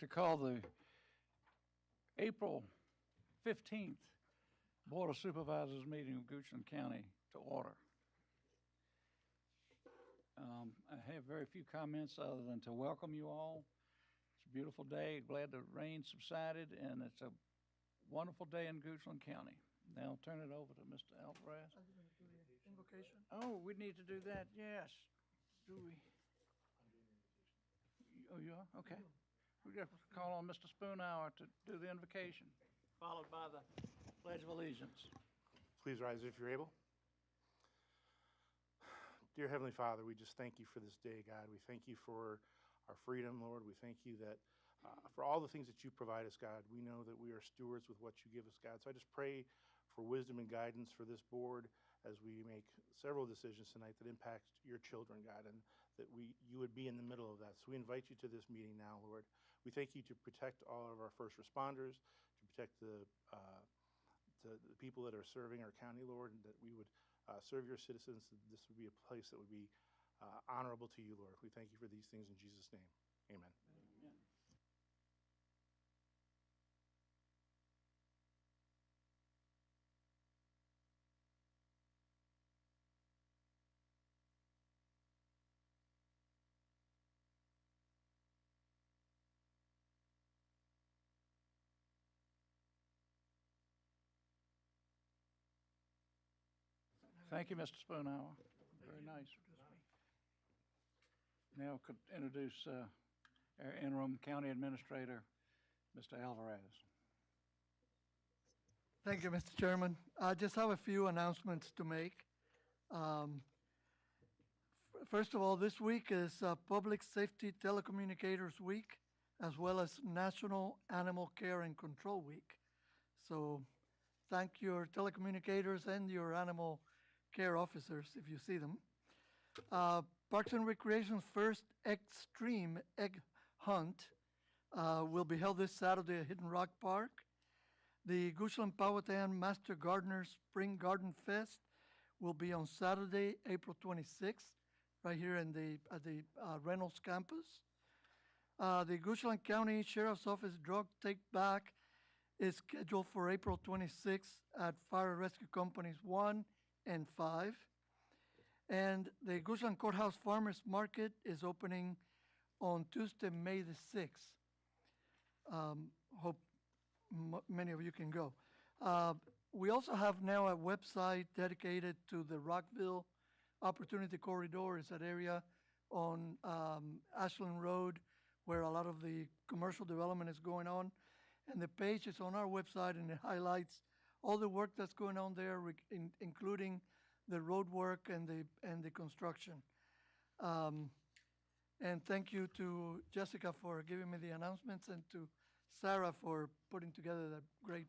to call the April 15th Board of Supervisors meeting of Goochland County to order. I have very few comments other than to welcome you all. It's a beautiful day. Glad the rain subsided, and it's a wonderful day in Goochland County. Now I'll turn it over to Mr. Alvarez. Invocation. Oh, we need to do that, yes. Do we? Oh, you are? Okay. We got to call on Mr. Spoonhour to do the invocation, followed by the Pledge of Allegiance. Please rise if you're able. Dear Heavenly Father, we just thank you for this day, God. We thank you for our freedom, Lord. We thank you that for all the things that you provide us, God. We know that we are stewards with what you give us, God. So I just pray for wisdom and guidance for this board as we make several decisions tonight that impact your children, God, and that you would be in the middle of that. So we invite you to this meeting now, Lord. We thank you to protect all of our first responders, to protect the people that are serving our county, Lord, and that we would serve your citizens. That this would be a place that would be honorable to you, Lord. We thank you for these things in Jesus' name. Amen. Amen. Thank you, Mr. Spoonhour. Very nice. Now could introduce our interim county administrator, Mr. Alvarez. Thank you, Mr. Chairman. I just have a few announcements to make. First of all, this week is Public Safety Telecommunicators Week, as well as National Animal Care and Control Week. So thank your telecommunicators and your animal care officers if you see them. Parks and Recreation's first extreme egg hunt will be held this Saturday at Hidden Rock Park. The Goochland Powhatan Master Gardener Spring Garden Fest will be on Saturday, April 26th, right here at the Reynolds campus. The Goochland County Sheriff's Office Drug Take Back is scheduled for April 26th at Fire Rescue Companies 1 and 5. And the Goochland Courthouse Farmers Market is opening on Tuesday, May the 6th. Hope many of you can go. We also have now a website dedicated to the Rockville Opportunity Corridor. Is that area on Ashland Road where a lot of the commercial development is going on. And the page is on our website, and it highlights all the work that's going on there, including the road work and the construction. And thank you to Jessica for giving me the announcements, and to Sarah for putting together that great,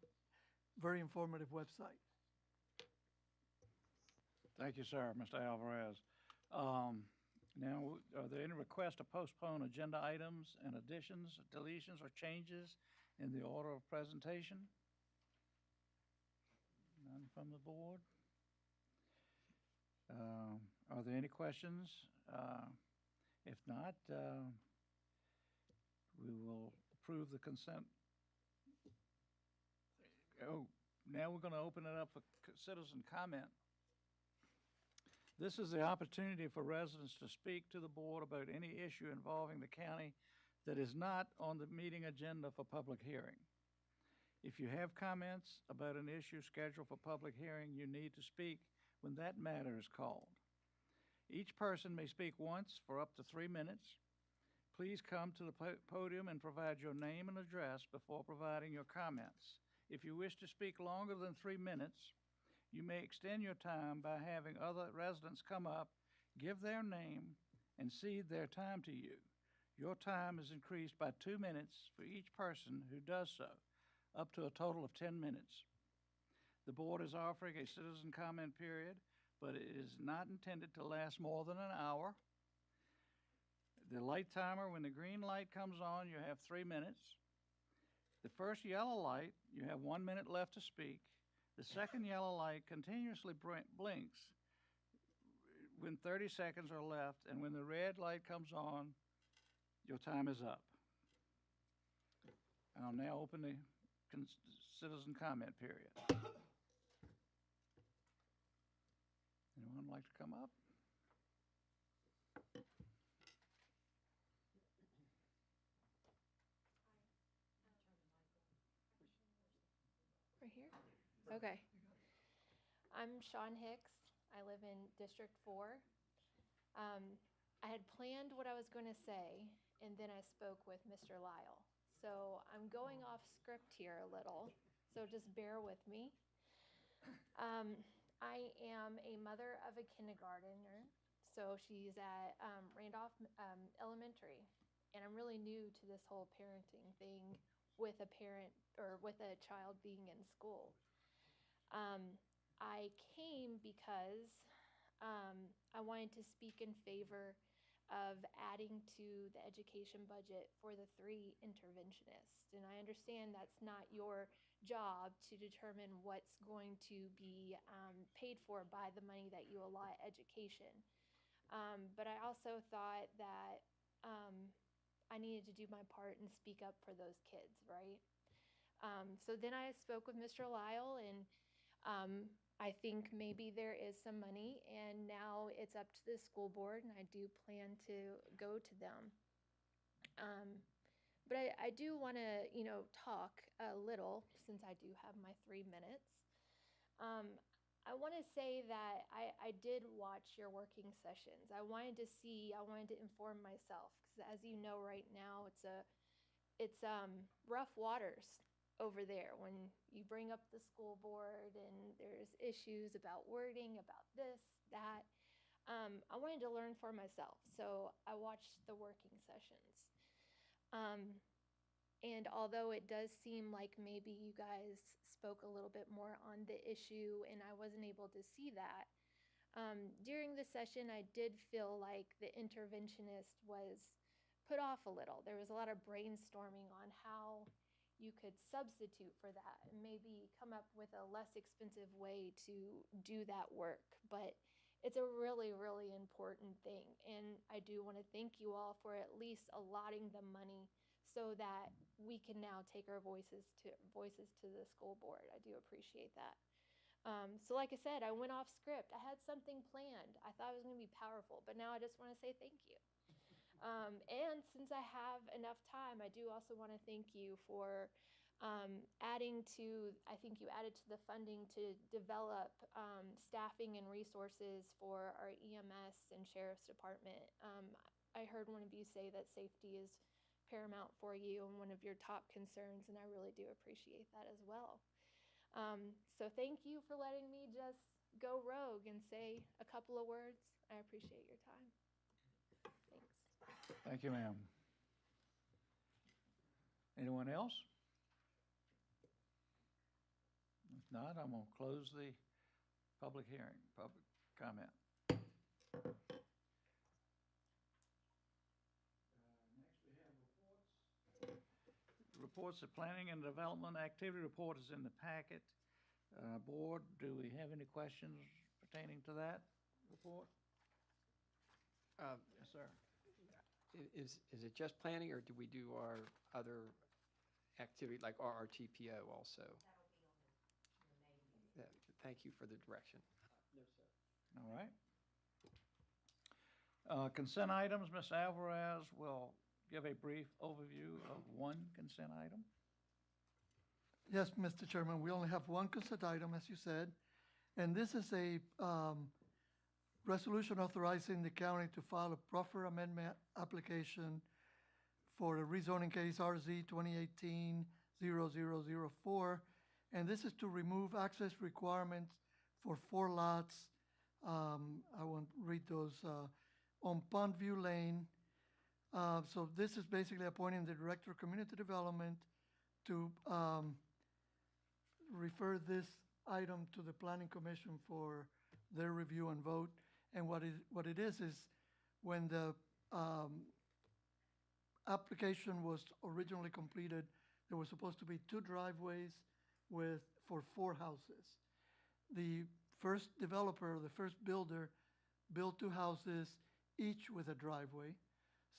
very informative website. Thank you, sir, Mr. Alvarez. Now, are there any requests to postpone agenda items and additions, deletions, or changes in the order of presentation? None from the board. Are there any questions? If not, we will approve the consent. Oh, now we're going to open it up for citizen comment. This is the opportunity for residents to speak to the board about any issue involving the county that is not on the meeting agenda for public hearing. If you have comments about an issue scheduled for public hearing, you need to speak when that matter is called. Each person may speak once for up to 3 minutes. Please come to the podium and provide your name and address before providing your comments. If you wish to speak longer than 3 minutes, you may extend your time by having other residents come up, give their name, and cede their time to you. Your time is increased by 2 minutes for each person who does so, up to a total of 10 minutes. The board is offering a citizen comment period, but it is not intended to last more than an hour. The light timer, when the green light comes on, you have 3 minutes. The first yellow light, you have 1 minute left to speak. The second yellow light continuously blinks when 30 seconds are left, and when the red light comes on, your time is up. I'll now open the citizen comment period. Anyone like to come up? Right here? Okay. I'm Sean Hicks. I live in District 4. I had planned what I was going to say, and then I spoke with Mr. Lyle. So I'm going off script here a little, so just bear with me. I am a mother of a kindergartner, so she's at Randolph Elementary, and I'm really new to this whole parenting thing with a parent or with a child being in school. I came because I wanted to speak in favor of adding to the education budget for the 3 interventionists. And I understand that's not your job to determine what's going to be paid for by the money that you allot education. But I also thought that I needed to do my part and speak up for those kids, right? So then I spoke with Mr. Lyle, and I think maybe there is some money, and now it's up to the school board, and I do plan to go to them. But I do want to, talk a little, since I do have my 3 minutes. I want to say that I did watch your working sessions. I wanted to inform myself, because as you know right now, it's rough waters over there when you bring up the school board and there's issues about wording, about this, that. I wanted to learn for myself, so I watched the working sessions. And although it does seem like maybe you guys spoke a little bit more on the issue and I wasn't able to see that, during the session I did feel like the interventionist was put off a little. There was a lot of brainstorming on how you could substitute for that and maybe come up with a less expensive way to do that work. But it's a really, really important thing. And I do want to thank you all for at least allotting the money so that we can now take our voices to the school board. I do appreciate that. So like I said, I went off script. I had something planned. I thought it was going to be powerful, but now I just want to say thank you. And since I have enough time, I do also want to thank you for adding to, I think you added to the funding to develop staffing and resources for our EMS and Sheriff's Department. I heard one of you say that safety is paramount for you and one of your top concerns, and I really do appreciate that as well. So thank you for letting me just go rogue and say a couple of words. I appreciate your time. Thanks. Thank you, ma'am. Anyone else? If not, I'm going to close the public hearing, public comment. Next, we have reports. Reports of planning and development activity report is in the packet. Board, do we have any questions pertaining to that report? Yes, sir. Is it just planning, or do we do our other activity like RRTPO also? Yeah, thank you for the direction. No, sir. All right. Consent items, Ms. Alvarez will give a brief overview of one consent item. Yes, Mr. Chairman, we only have one consent item, as you said, and this is a resolution authorizing the county to file a proffer amendment application for a rezoning case RZ 2018-0004, and this is to remove access requirements for 4 lots. I won't read those, on Pondview Lane. So this is basically appointing the Director of Community Development to refer this item to the Planning Commission for their review and vote. And what it is when the application was originally completed, there was supposed to be 2 driveways for 4 houses. The first developer, the first builder, built 2 houses, each with a driveway.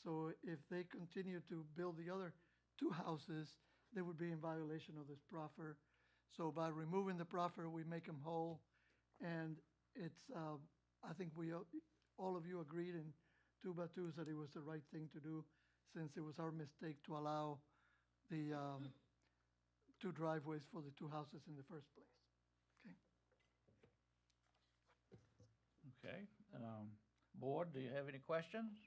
So if they continue to build the other 2 houses, they would be in violation of this proffer. So by removing the proffer, we make them whole. And it's, I think all of you agreed in 2x2s that it was the right thing to do, since it was our mistake to allow the two driveways for the two houses in the first place. Okay. Okay. Board, do you have any questions?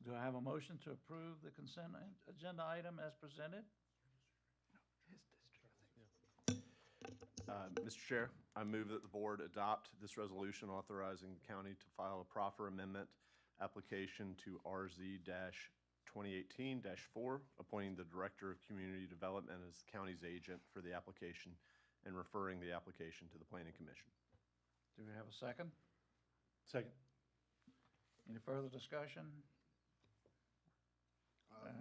Do I have a motion to approve the consent agenda item as presented? Mr. Chair, I move that the board adopt this resolution authorizing the county to file a proffer amendment application to RZ-2018-4, appointing the Director of Community Development as the county's agent for the application and referring the application to the Planning Commission. Do we have a second? Second. Any further discussion?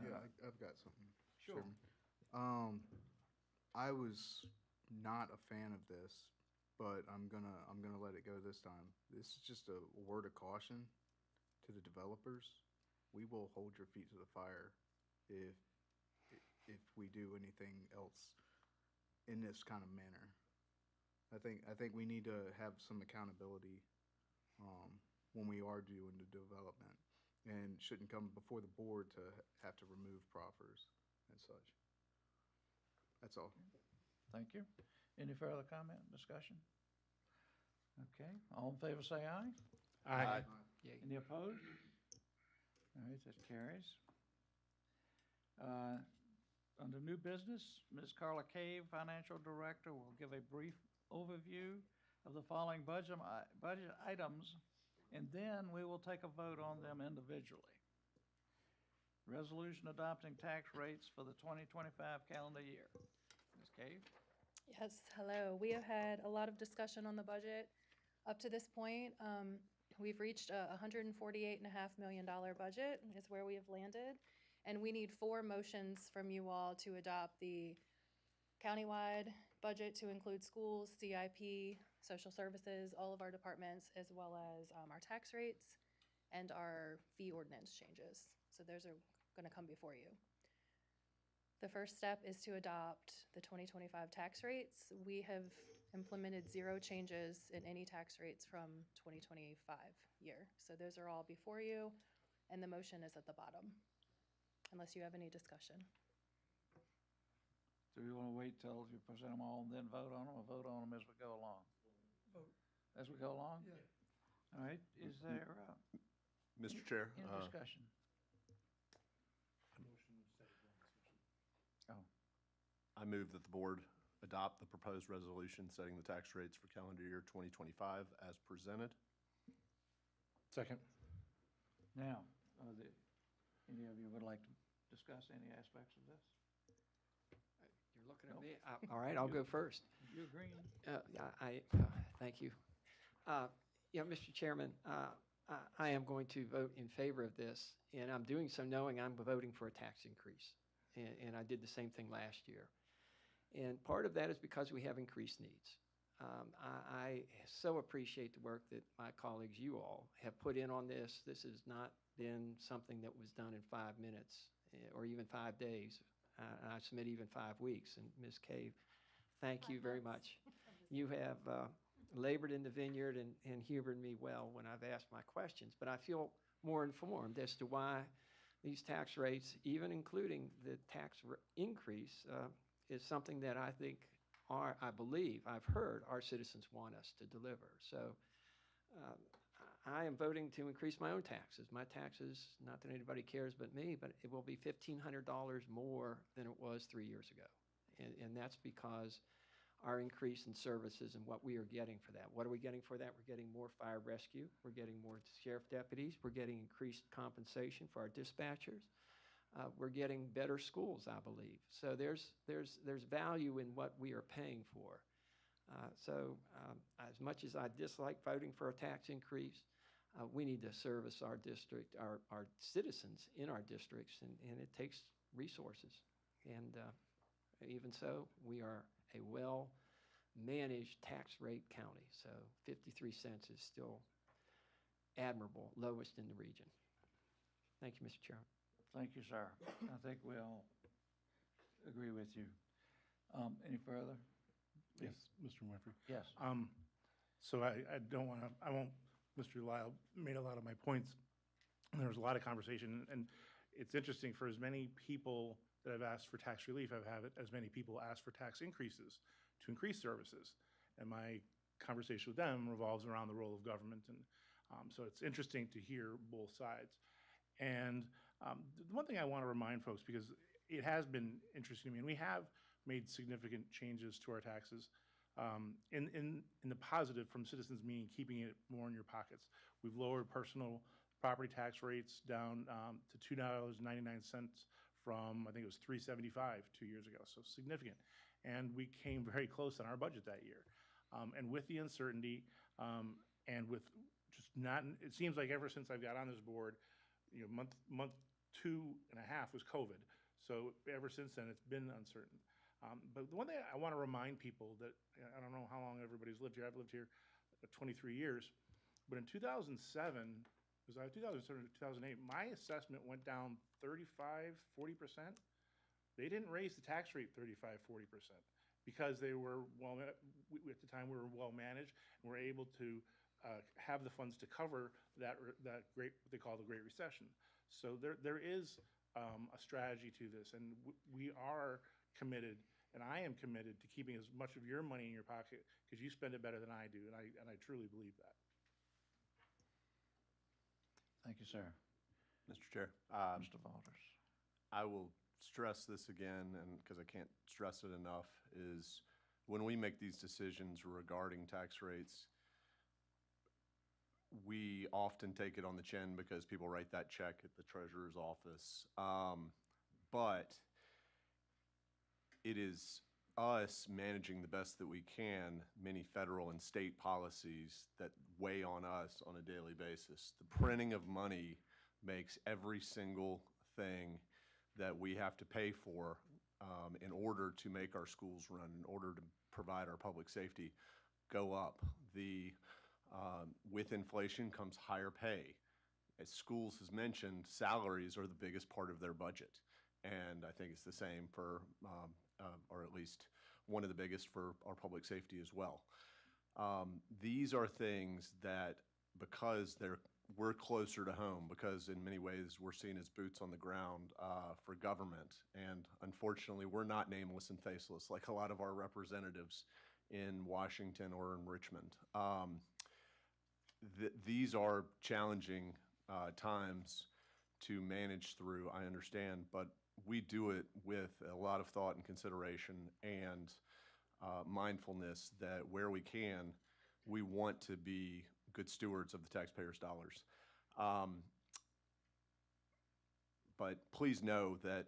Yeah, I've got something. Sure. Chairman. I was not a fan of this, but I'm gonna let it go this time. This is just a word of caution to the developers. We will hold your feet to the fire if we do anything else in this kind of manner. I think we need to have some accountability when we are doing the development, and shouldn't come before the board to have to remove proffers and such. That's all. Thank you. Any further comment, discussion? Okay, all in favor say aye. Aye. Yay. Any opposed? All right, that carries. Under new business, Ms. Carla Cave, Financial Director, will give a brief overview of the following budget items, and then we will take a vote on them individually. Resolution adopting tax rates for the 2025 calendar year. Ms. Cave? Yes, hello. We have had a lot of discussion on the budget up to this point. We've reached a $148.5 million budget is where we have landed. And we need 4 motions from you all to adopt the countywide budget to include schools, CIP, social services, all of our departments, as well as our tax rates and our fee ordinance changes. So those are going to come before you. The first step is to adopt the 2025 tax rates. We have implemented 0 changes in any tax rates from 2025 year. So those are all before you, and the motion is at the bottom, unless you have any discussion. Do we want to wait till you present them all and then vote on them, or vote on them as we go along? Vote. As we go along? Yeah. All right, is there Mr. Chair, any discussion? Oh, I move that the board adopt the proposed resolution setting the tax rates for calendar year 2025 as presented. Second. now, any of you would like to discuss any aspects of this? You're looking at me? All right, I'll go first. You agreeing? Thank you. Yeah, Mr. Chairman, I am going to vote in favor of this, and I'm doing so knowing I'm voting for a tax increase. And I did the same thing last year. And part of that is because we have increased needs. I so appreciate the work that my colleagues, you all, have put in on this. This has not been something that was done in 5 minutes or even 5 days. I submit even 5 weeks. And Ms. Cave, thank you very much. You have labored in the vineyard and humored me well when I've asked my questions. But I feel more informed as to why these tax rates, even including the tax increase, is something that I think I believe, I've heard our citizens want us to deliver. So I am voting to increase my own taxes. My taxes, not that anybody cares but me, but it will be $1,500 more than it was 3 years ago. And that's because our increase in services and what we are getting for that. What are we getting for that? We're getting more fire rescue. We're getting more sheriff deputies. We're getting increased compensation for our dispatchers. We're getting better schools, I believe. So there's value in what we are paying for. So as much as I dislike voting for a tax increase, we need to service our district, our citizens in our districts, and it takes resources. And even so, we are a well-managed tax rate county. So 53 cents is still admirable, lowest in the region. Thank you, Mr. Chairman. Thank you, sir. I think we all agree with you. Any further? Yes, Mr. Winfrey. Yes. So I don't want to, I won't, Mr. Lyle made a lot of my points. And there was a lot of conversation, and it's interesting, for as many people that I've asked for tax relief, I've had as many people ask for tax increases to increase services. And my conversation with them revolves around the role of government. And so it's interesting to hear both sides. And the one thing I want to remind folks, because it has been interesting to me, and we have made significant changes to our taxes in the positive from citizens, meaning keeping it more in your pockets. We've lowered personal property tax rates down to $2.99 from, I think it was $3.75 2 years ago, so significant. And we came very close on our budget that year. And with the uncertainty and with just not, it seems like ever since I've got on this board, you know, month 2.5 was COVID. So ever since then, it's been uncertain. But the one thing I want to remind people that, I don't know how long everybody's lived here. I've lived here 23 years. But in 2007, it was 2007 to 2008, my assessment went down 35, 40%. They didn't raise the tax rate 35, 40% because they were, well, at the time we were well managed and were able to have the funds to cover that great, what they call the Great Recession. So there is a strategy to this, and we are committed, and I am committed to keeping as much of your money in your pocket because you spend it better than I do, and I truly believe that. Thank you, sir. Mr. Chair, Mr. Walters. I will stress this again, and because I can't stress it enough, is when we make these decisions regarding tax rates, we often take it on the chin because people write that check at the treasurer's office. But it is us managing the best that we can many federal and state policies that weigh on us on a daily basis. The printing of money makes every single thing that we have to pay for in order to make our schools run, in order to provide our public safety, go up. With inflation comes higher pay. As schools has mentioned, salaries are the biggest part of their budget. And I think it's the same for, or at least one of the biggest for our public safety as well. These are things that, because we're closer to home, because in many ways we're seen as boots on the ground for government. And unfortunately, we're not nameless and faceless like a lot of our representatives in Washington or in Richmond. These are challenging times to manage through, I understand, but we do it with a lot of thought and consideration and mindfulness that where we can, we want to be good stewards of the taxpayers' dollars. But please know that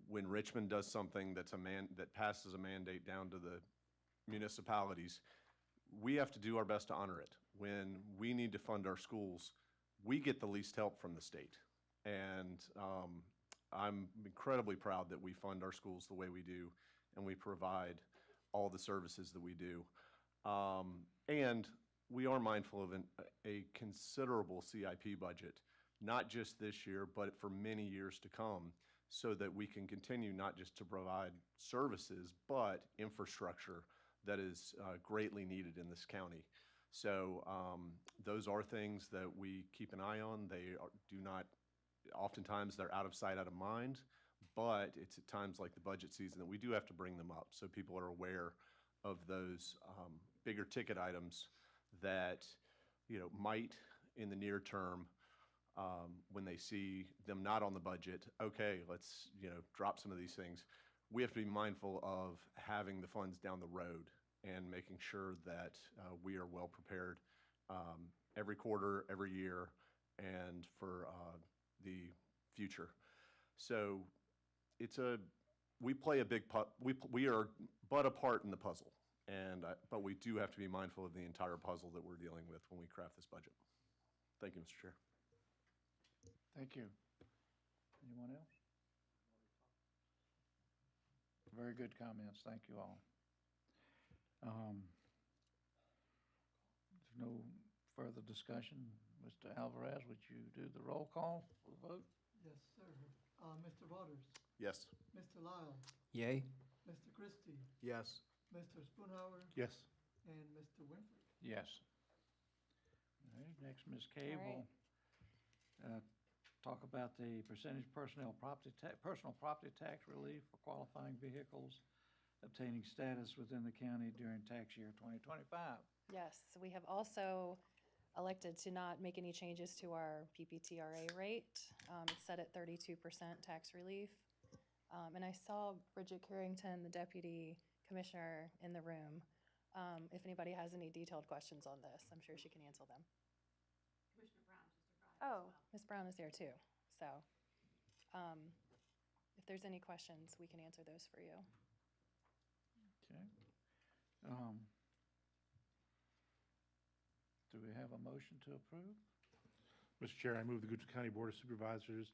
when Richmond does something that passes a mandate down to the municipalities, we have to do our best to honor it. When we need to fund our schools, we get the least help from the state. And I'm incredibly proud that we fund our schools the way we do, and we provide all the services that we do. And we are mindful of a considerable CIP budget, not just this year, but for many years to come, so that we can continue not just to provide services, but infrastructure that is greatly needed in this county. So those are things that we keep an eye on. Oftentimes they're out of sight, out of mind, but it's at times like the budget season that we do have to bring them up so people are aware of those bigger ticket items that, might in the near term, when they see them not on the budget, okay, let's, drop some of these things. We have to be mindful of having the funds down the road and making sure that we are well prepared every quarter, every year, and for the future. So we play a big we are but a part in the puzzle, but we do have to be mindful of the entire puzzle that we're dealing with when we craft this budget. Thank you, Mr. Chair. Thank you. Anyone else? Very good comments. Thank you all. There's no further discussion. Mr. Alvarez, would you do the roll call for the vote? Yes, sir. Mr. Waters, Yes. Mr. Lyle, Yay? Mr. Christie, Yes. Mr. Spoonhour, Yes. and Mr. Winfrey. Yes. All right, next, Ms. Cave All will talk about the percentage personal property tax relief for qualifying vehicles obtaining status within the county during tax year 2025. Yes, we have also elected to not make any changes to our PPTRA rate. It's set at 32% tax relief. And I saw Bridget Carrington, the deputy commissioner, in the room. If anybody has any detailed questions on this, I'm sure she can answer them. Oh, Ms. Brown is there too. So if there's any questions, we can answer those for you. Okay. Do we have a motion to approve? Mr. Chair, I move the Goucher County Board of Supervisors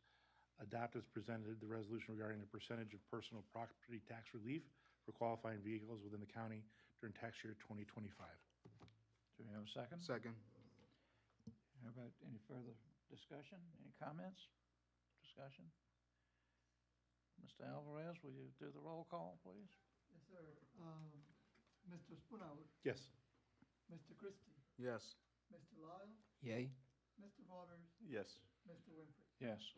adopt as presented the resolution regarding the percentage of personal property tax relief for qualifying vehicles within the county during tax year 2025. Do we have a second? Second. How about any further discussion? Any comments? Discussion? Mr. Alvarez, will you do the roll call, please? Yes, sir. Mr. Spoonhour, Yes. Mr. Christie, Yes. Mr. Lyle, Yay? Mr. Waters, Yes. Mr. Winfrey. Yes.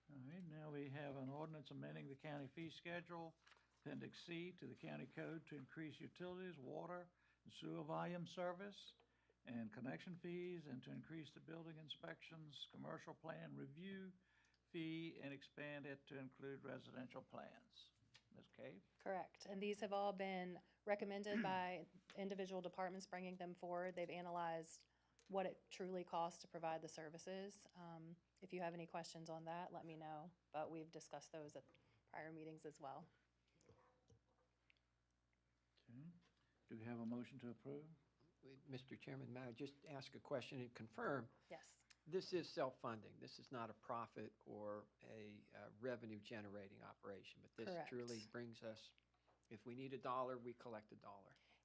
All right, now we have an ordinance amending the county fee schedule, Appendix C, to the county code to increase utilities, water, and sewer volume service, and connection fees, and to increase the building inspections, commercial plan review fee, and expand it to include residential plans. Ms. Cave? Correct. And these have all been recommended by individual departments, bringing them forward. They've analyzed what it truly costs to provide the services. If you have any questions on that, let me know. But we've discussed those at prior meetings as well. Okay. Do we have a motion to approve? Mr. Chairman, may I just ask a question and confirm? Yes. This is self-funding. This is not a profit or a revenue-generating operation, but this Correct. truly brings us, if we need $1, we collect $1.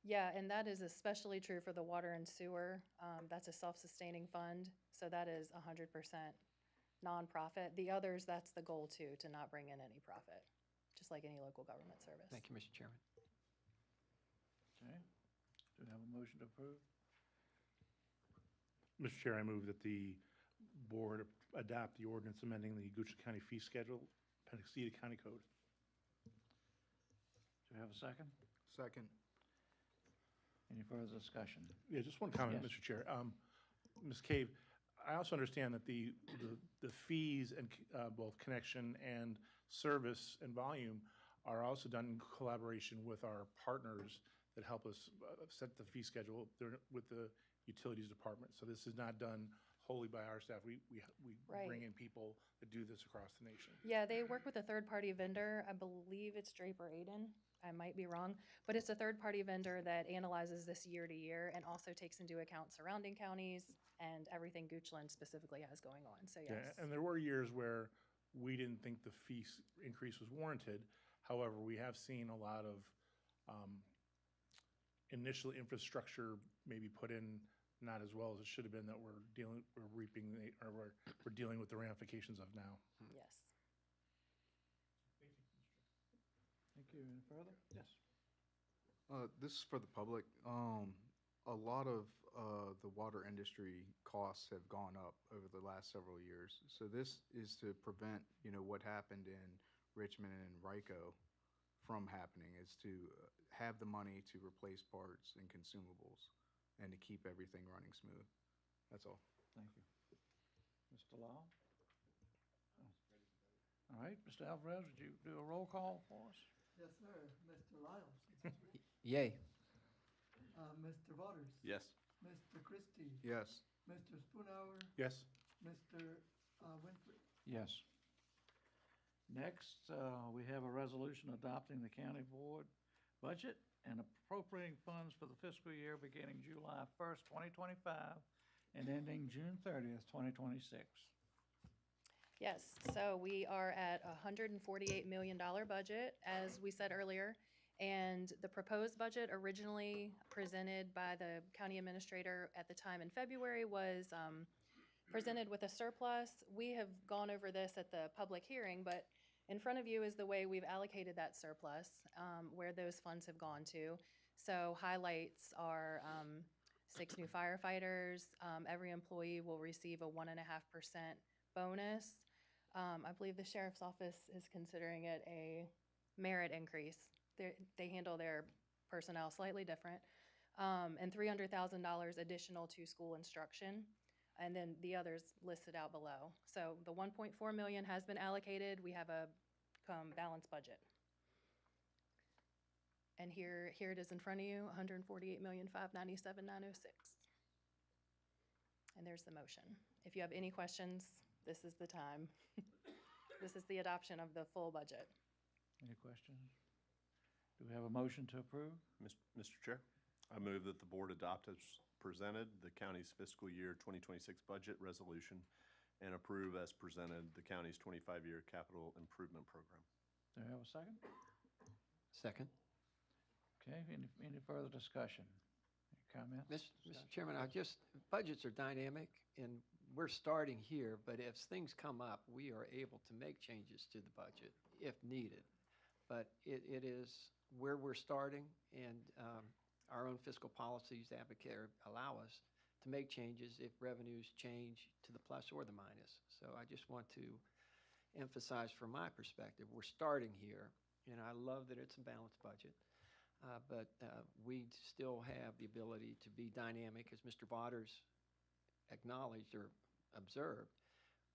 Yeah, and that is especially true for the water and sewer. That's a self-sustaining fund, so that is 100% nonprofit. The others, that's the goal too, to not bring in any profit, just like any local government service. Thank you, Mr. Chairman. Okay. Do we have a motion to approve? Mr. Chair, I move that the board adopt the ordinance amending the Goucher County fee schedule, Appendix C to County Code. Do we have a second? Second. Any further discussion? Yeah, just one comment, Yes. Mr. Chair. Ms. Cave, I also understand that the fees and both connection and service and volume are also done in collaboration with our partners that help us set the fee schedule with the utilities department. So this is not done wholly by our staff. We Right. bring in people that do this across the nation. Yeah, they work with a third-party vendor. I believe it's Draper Aiden. I might be wrong, but it's a third-party vendor that analyzes this year to year and also takes into account surrounding counties and everything Goochland specifically has going on. So Yeah, yes. and there were years where we didn't think the fee increase was warranted. However, we have seen a lot of initial infrastructure maybe put in not as well as it should have been that we're dealing with the ramifications of now. Yes. Thank you. Any further? Yes. This is for the public. A lot of the water industry costs have gone up over the last several years. So this is to prevent, what happened in Richmond and Rico from happening, is to have the money to replace parts and consumables and to keep everything running smooth. That's all. Thank you. Mr. Law? All right, Mr. Alvarez, would you do a roll call for us? Yes, sir. Mr. Lyle, since he's here. Yay. Mr. Waters, Yes. Mr. Christie, Yes. Mr. Spoonhour, Yes? Mr. Winfrey. Yes. Next, we have a resolution adopting the county board budget and appropriating funds for the fiscal year beginning July 1st, 2025, and ending June 30th, 2026. Yes, so we are at a $148 million budget, as we said earlier. And the proposed budget originally presented by the county administrator at the time in February was presented with a surplus. We have gone over this at the public hearing, but in front of you is the way we've allocated that surplus, where those funds have gone to. So highlights are 6 new firefighters. Every employee will receive a 1.5% bonus. I believe the sheriff's office is considering it a merit increase. They handle their personnel slightly different. And $300,000 additional to school instruction. And then the others listed out below. So the 1.4 million has been allocated. We have a balanced budget. And here it is in front of you, 148,597,906. And there's the motion. If you have any questions, this is the time. This is the adoption of the full budget. Any questions? Do we have a motion to approve? Mr. Chair, I move that the board adopt as presented the county's fiscal year 2026 budget resolution and approve as presented the county's 25-year capital improvement program. Do we have a second? Second. Okay, any further discussion? Any comments? Mr. Chairman, budgets are dynamic, and we're starting here, but as things come up, we are able to make changes to the budget if needed. But it is where we're starting, and our own fiscal policies allow us to make changes if revenues change to the plus or the minus. So I just want to emphasize from my perspective, we're starting here, and I love that it's a balanced budget. But we still have the ability to be dynamic, as Mr. Waters acknowledged or observed.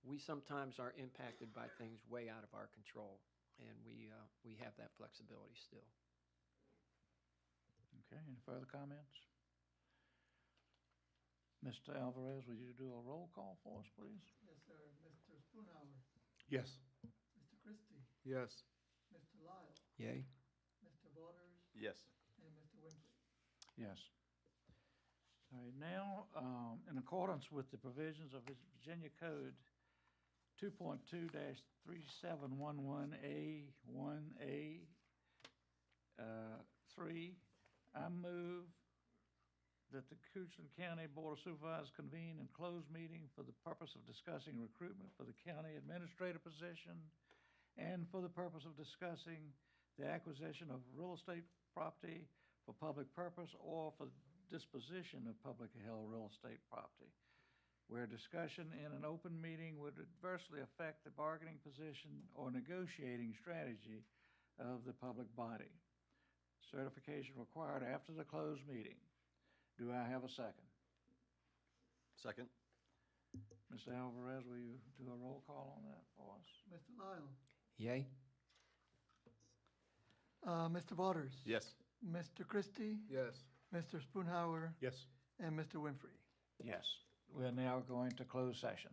We sometimes are impacted by things way out of our control, and we have that flexibility still. Okay, any further comments? Mr. Alvarez, would you do a roll call for us, please? Yes, sir. Mr. Spoonhour, Yes. Mr. Christie, Yes. Mr. Lyle, Yay? Mr. Waters, Yes. and Mr. Winfrey. Yes. All right, now, in accordance with the provisions of Virginia Code 2.2-3711A1A 3, I move that the Coochland County Board of Supervisors convene in closed meeting for the purpose of discussing recruitment for the county administrator position and for the purpose of discussing the acquisition of real estate property for public purpose or for disposition of publicly held real estate property, where discussion in an open meeting would adversely affect the bargaining position or negotiating strategy of the public body. Certification required after the closed meeting. Do I have a second? Second. Mr. Alvarez, will you do a roll call on that for us? Mr. Lyle, Yay? Mr. Waters. Yes. Mr. Christie, Yes. Mr. Spoonhour, Yes. and Mr. Winfrey. Yes. We're now going to close session.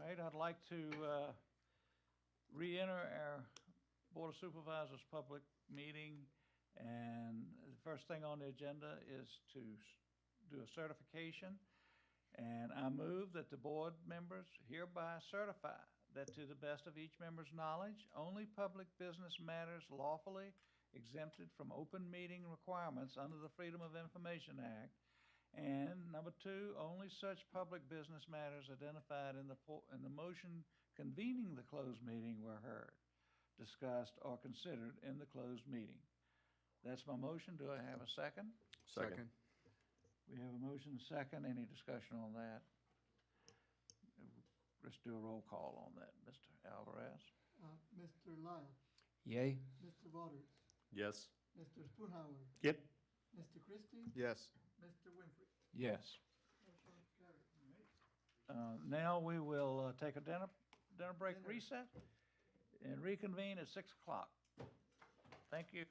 right, I'd like to re-enter our Board of Supervisors public meeting. And the first thing on the agenda is to do a certification. And I move that the board members hereby certify that to the best of each member's knowledge, only public business matters lawfully exempted from open meeting requirements under the Freedom of Information Act. And number two, only such public business matters identified in the motion convening the closed meeting were heard, discussed, or considered in the closed meeting. That's my motion. Do I have a second? Second. We have a motion and a second. Any discussion on that? Let's do a roll call on that. Mr. Alvarez? Mr. Lyle, Yay? Mr. Waters, Yes. Mr. Spoonhour, Yep. Mr. Christie, Yes. Mr. Winfrey. Yes. Motion carried. Now we will take a dinner break Dinner. reset and reconvene at 6 o'clock. Thank you.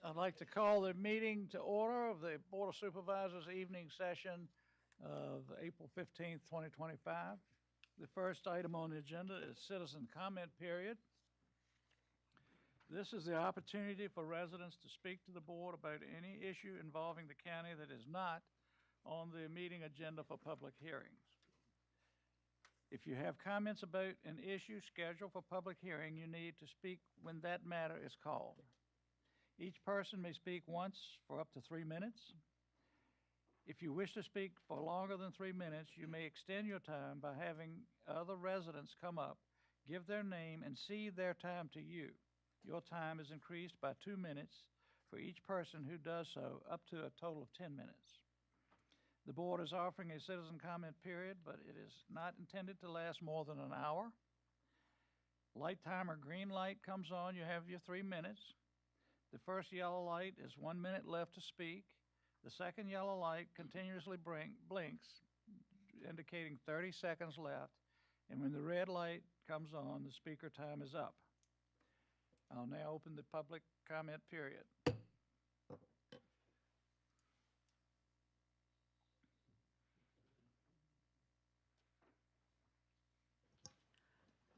I'd like to call the meeting to order of the Board of Supervisors evening session of April 15th, 2025. The first item on the agenda is citizen comment period. This is the opportunity for residents to speak to the board about any issue involving the county that is not on the meeting agenda for public hearings. If you have comments about an issue scheduled for public hearing, you need to speak when that matter is called. Each person may speak once for up to 3 minutes. If you wish to speak for longer than 3 minutes, you may extend your time by having other residents come up, give their name, and cede their time to you. Your time is increased by 2 minutes for each person who does so, up to a total of 10 minutes. The board is offering a citizen comment period, but it is not intended to last more than an hour. Light timer green light comes on, you have your 3 minutes. The first yellow light is 1 minute left to speak. The second yellow light continuously blinks, indicating 30 seconds left. And when the red light comes on, the speaker time is up. I'll now open the public comment period.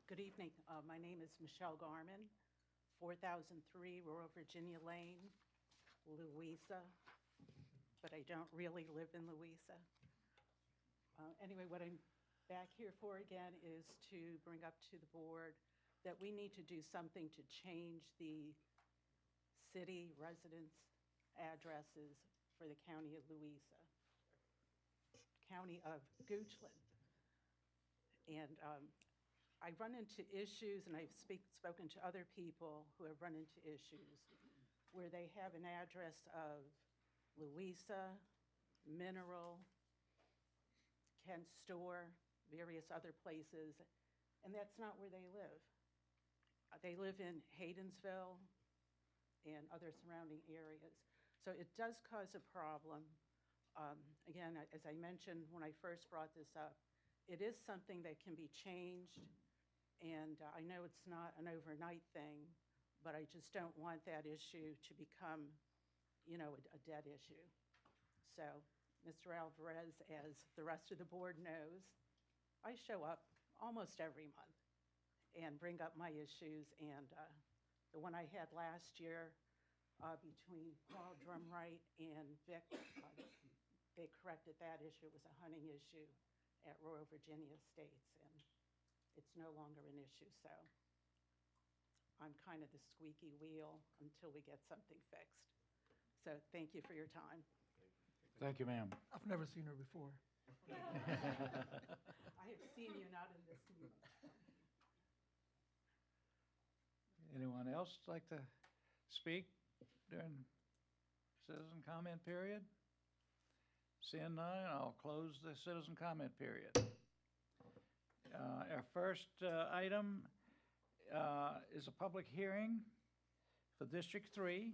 Good evening. My name is Michelle Garman, 4003 Rural Virginia Lane, Louisa, but I don't really live in Louisa. Anyway, what I'm back here for again is to bring up to the board that we need to do something to change the city residence addresses for the county of Louisa, county of Goochland. And I run into issues, and I've spoken to other people who have run into issues where they have an address of Louisa, Mineral, Kent Store, various other places, and that's not where they live. They live in Haydensville and other surrounding areas. So it does cause a problem. Again, as I mentioned when I first brought this up, it is something that can be changed. And I know it's not an overnight thing, but I just don't want that issue to become, a dead issue. So, Mr. Alvarez, as the rest of the board knows, I show up almost every month and bring up my issues. And the one I had last year between Paul Drumright and Vic, they corrected that issue. It was a hunting issue at Royal Virginia Estates. And it's no longer an issue, so I'm kind of the squeaky wheel until we get something fixed. So thank you for your time. Thank you, ma'am. I've never seen her before. I have seen you not in this meeting. Anyone else like to speak during citizen comment period? Seeing none, I'll close the citizen comment period. Our first item is a public hearing for District 3,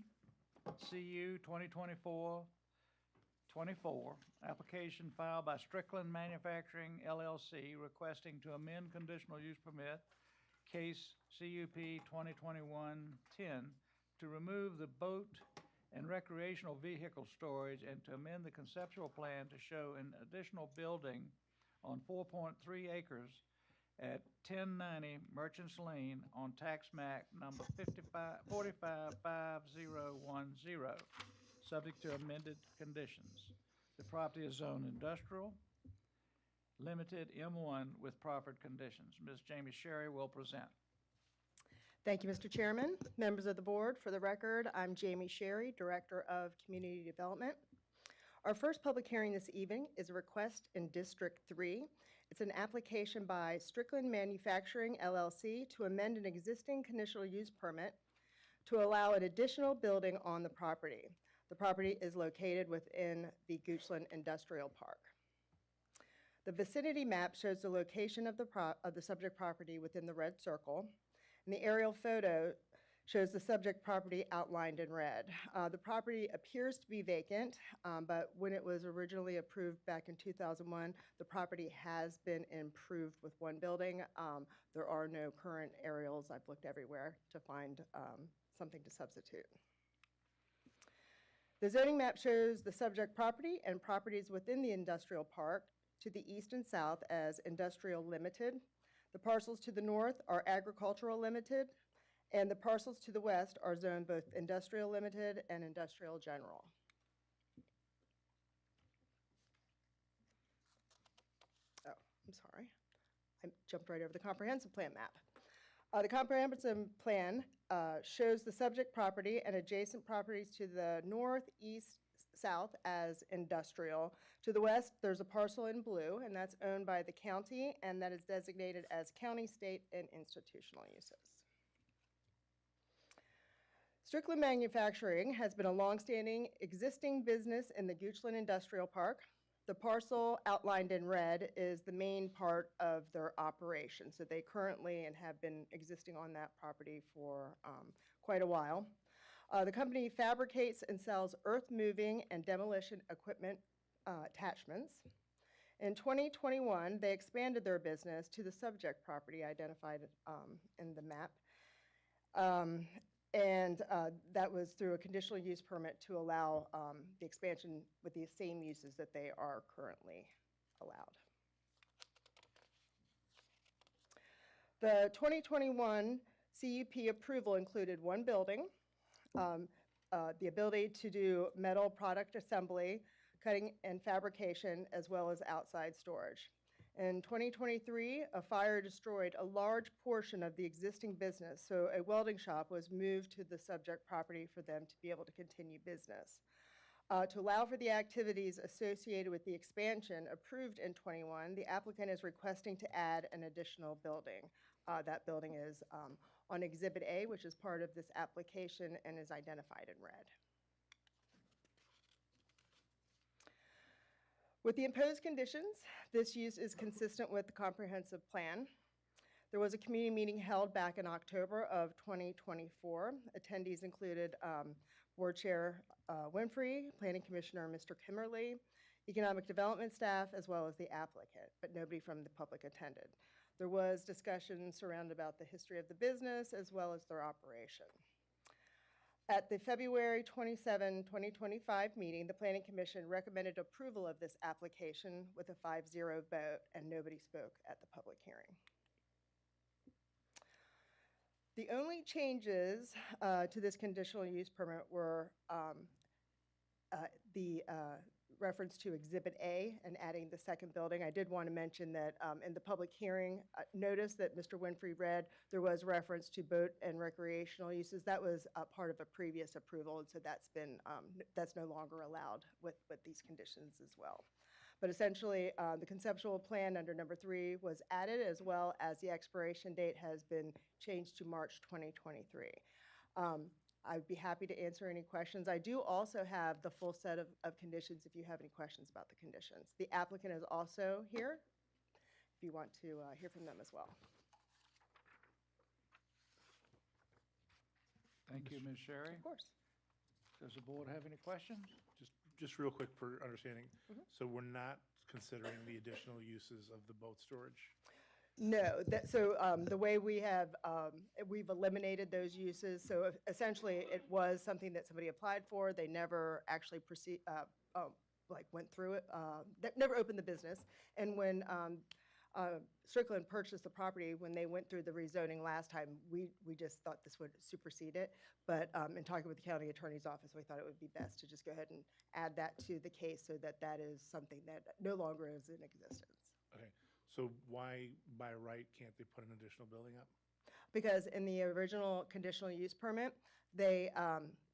CU 2024-24, application filed by Strickland Manufacturing LLC requesting to amend conditional use permit, case CUP 2021-10, to remove the boat and recreational vehicle storage and to amend the conceptual plan to show an additional building on 4.3 acres at 1090 Merchants Lane on tax map number 455010, subject to amended conditions. The property is zoned industrial, limited M1 with proffered conditions. Ms. Jamie Sherry will present. Thank you, Mr. Chairman, members of the board. For the record, I'm Jamie Sherry, Director of Community Development. Our first public hearing this evening is a request in District 3. It's an application by Strickland Manufacturing LLC to amend an existing conditional use permit to allow an additional building on the property. The property is located within the Goochland Industrial Park. The vicinity map shows the location of the subject property within the red circle, and the aerial photo shows the subject property outlined in red. The property appears to be vacant, but when it was originally approved back in 2001, the property has been improved with one building. There are no current aerials. I've looked everywhere to find something to substitute. The zoning map shows the subject property and properties within the industrial park to the east and south as industrial limited. The parcels to the north are agricultural limited, and the parcels to the west are zoned both industrial limited and industrial general. Oh, I'm sorry. I jumped right over the comprehensive plan map. The comprehensive plan shows the subject property and adjacent properties to the north, east, south as industrial. To the west, there's a parcel in blue, and that's owned by the county, and that is designated as county, state, and institutional uses. Strickland Manufacturing has been a longstanding existing business in the Goochland Industrial Park. The parcel outlined in red is the main part of their operation. So they currently and have been existing on that property for quite a while. The company fabricates and sells earth-moving and demolition equipment attachments. In 2021, they expanded their business to the subject property identified in the map. That was through a conditional use permit to allow the expansion with the same uses that they are currently allowed. The 2021 CUP approval included one building, the ability to do metal product assembly, cutting and fabrication, as well as outside storage. In 2023, a fire destroyed a large portion of the existing business, so a welding shop was moved to the subject property for them to be able to continue business. To allow for the activities associated with the expansion approved in 21, the applicant is requesting to add an additional building. That building is on Exhibit A, which is part of this application and is identified in red. With the imposed conditions, this use is consistent with the comprehensive plan. There was a community meeting held back in October of 2024. Attendees included Board Chair Winfrey, Planning Commissioner Mr. Kimmerly, Economic Development staff, as well as the applicant, but nobody from the public attended. There was discussion surrounded about the history of the business as well as their operation. At the February 27, 2025 meeting, the Planning Commission recommended approval of this application with a 5-0 vote, and nobody spoke at the public hearing. The only changes to this conditional use permit were the reference to Exhibit A and adding the second building. I did want to mention that in the public hearing notice that Mr. Winfrey read, there was reference to boat and recreational uses. That was part of a previous approval, and so that's no longer allowed with these conditions as well. But essentially, the conceptual plan under number 3 was added, as well as the expiration date has been changed to March 2023. I'd be happy to answer any questions. I do also have the full set of conditions if you have any questions about the conditions. The applicant is also here if you want to hear from them as well. Thank you, Ms. Sherry. Of course. Does the board have any questions? Just real quick for understanding. Mhm. So we're not considering the additional uses of the boat storage? No, the way we have, we've eliminated those uses. So essentially, it was something that somebody applied for. They never actually went through it, never opened the business. And when Strickland purchased the property, when they went through the rezoning last time, we just thought this would supersede it. But in talking with the county attorney's office, we thought it would be best to just go ahead and add that to the case so that that is something that no longer is in existence. Okay, so why, by right, can't they put an additional building up? Because in the original conditional use permit, they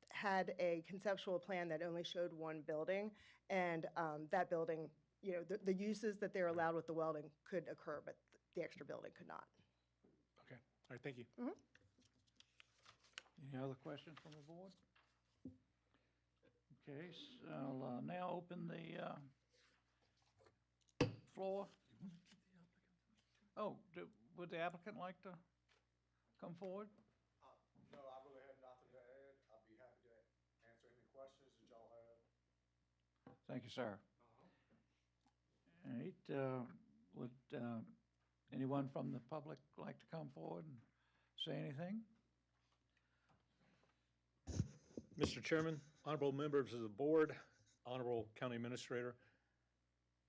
had a conceptual plan that only showed one building, and that building, you know, the uses that they're allowed with the welding could occur, but the extra building could not. Okay, all right, thank you. Mhm. Any other questions from the board? Okay, so I'll now open the floor. Oh, would the applicant like to come forward? No, I really have nothing to add. I'll be happy to answer any questions that y'all have. Thank you, sir. All right, would anyone from the public like to come forward and say anything? Mr. Chairman, Honorable members of the board, Honorable County Administrator,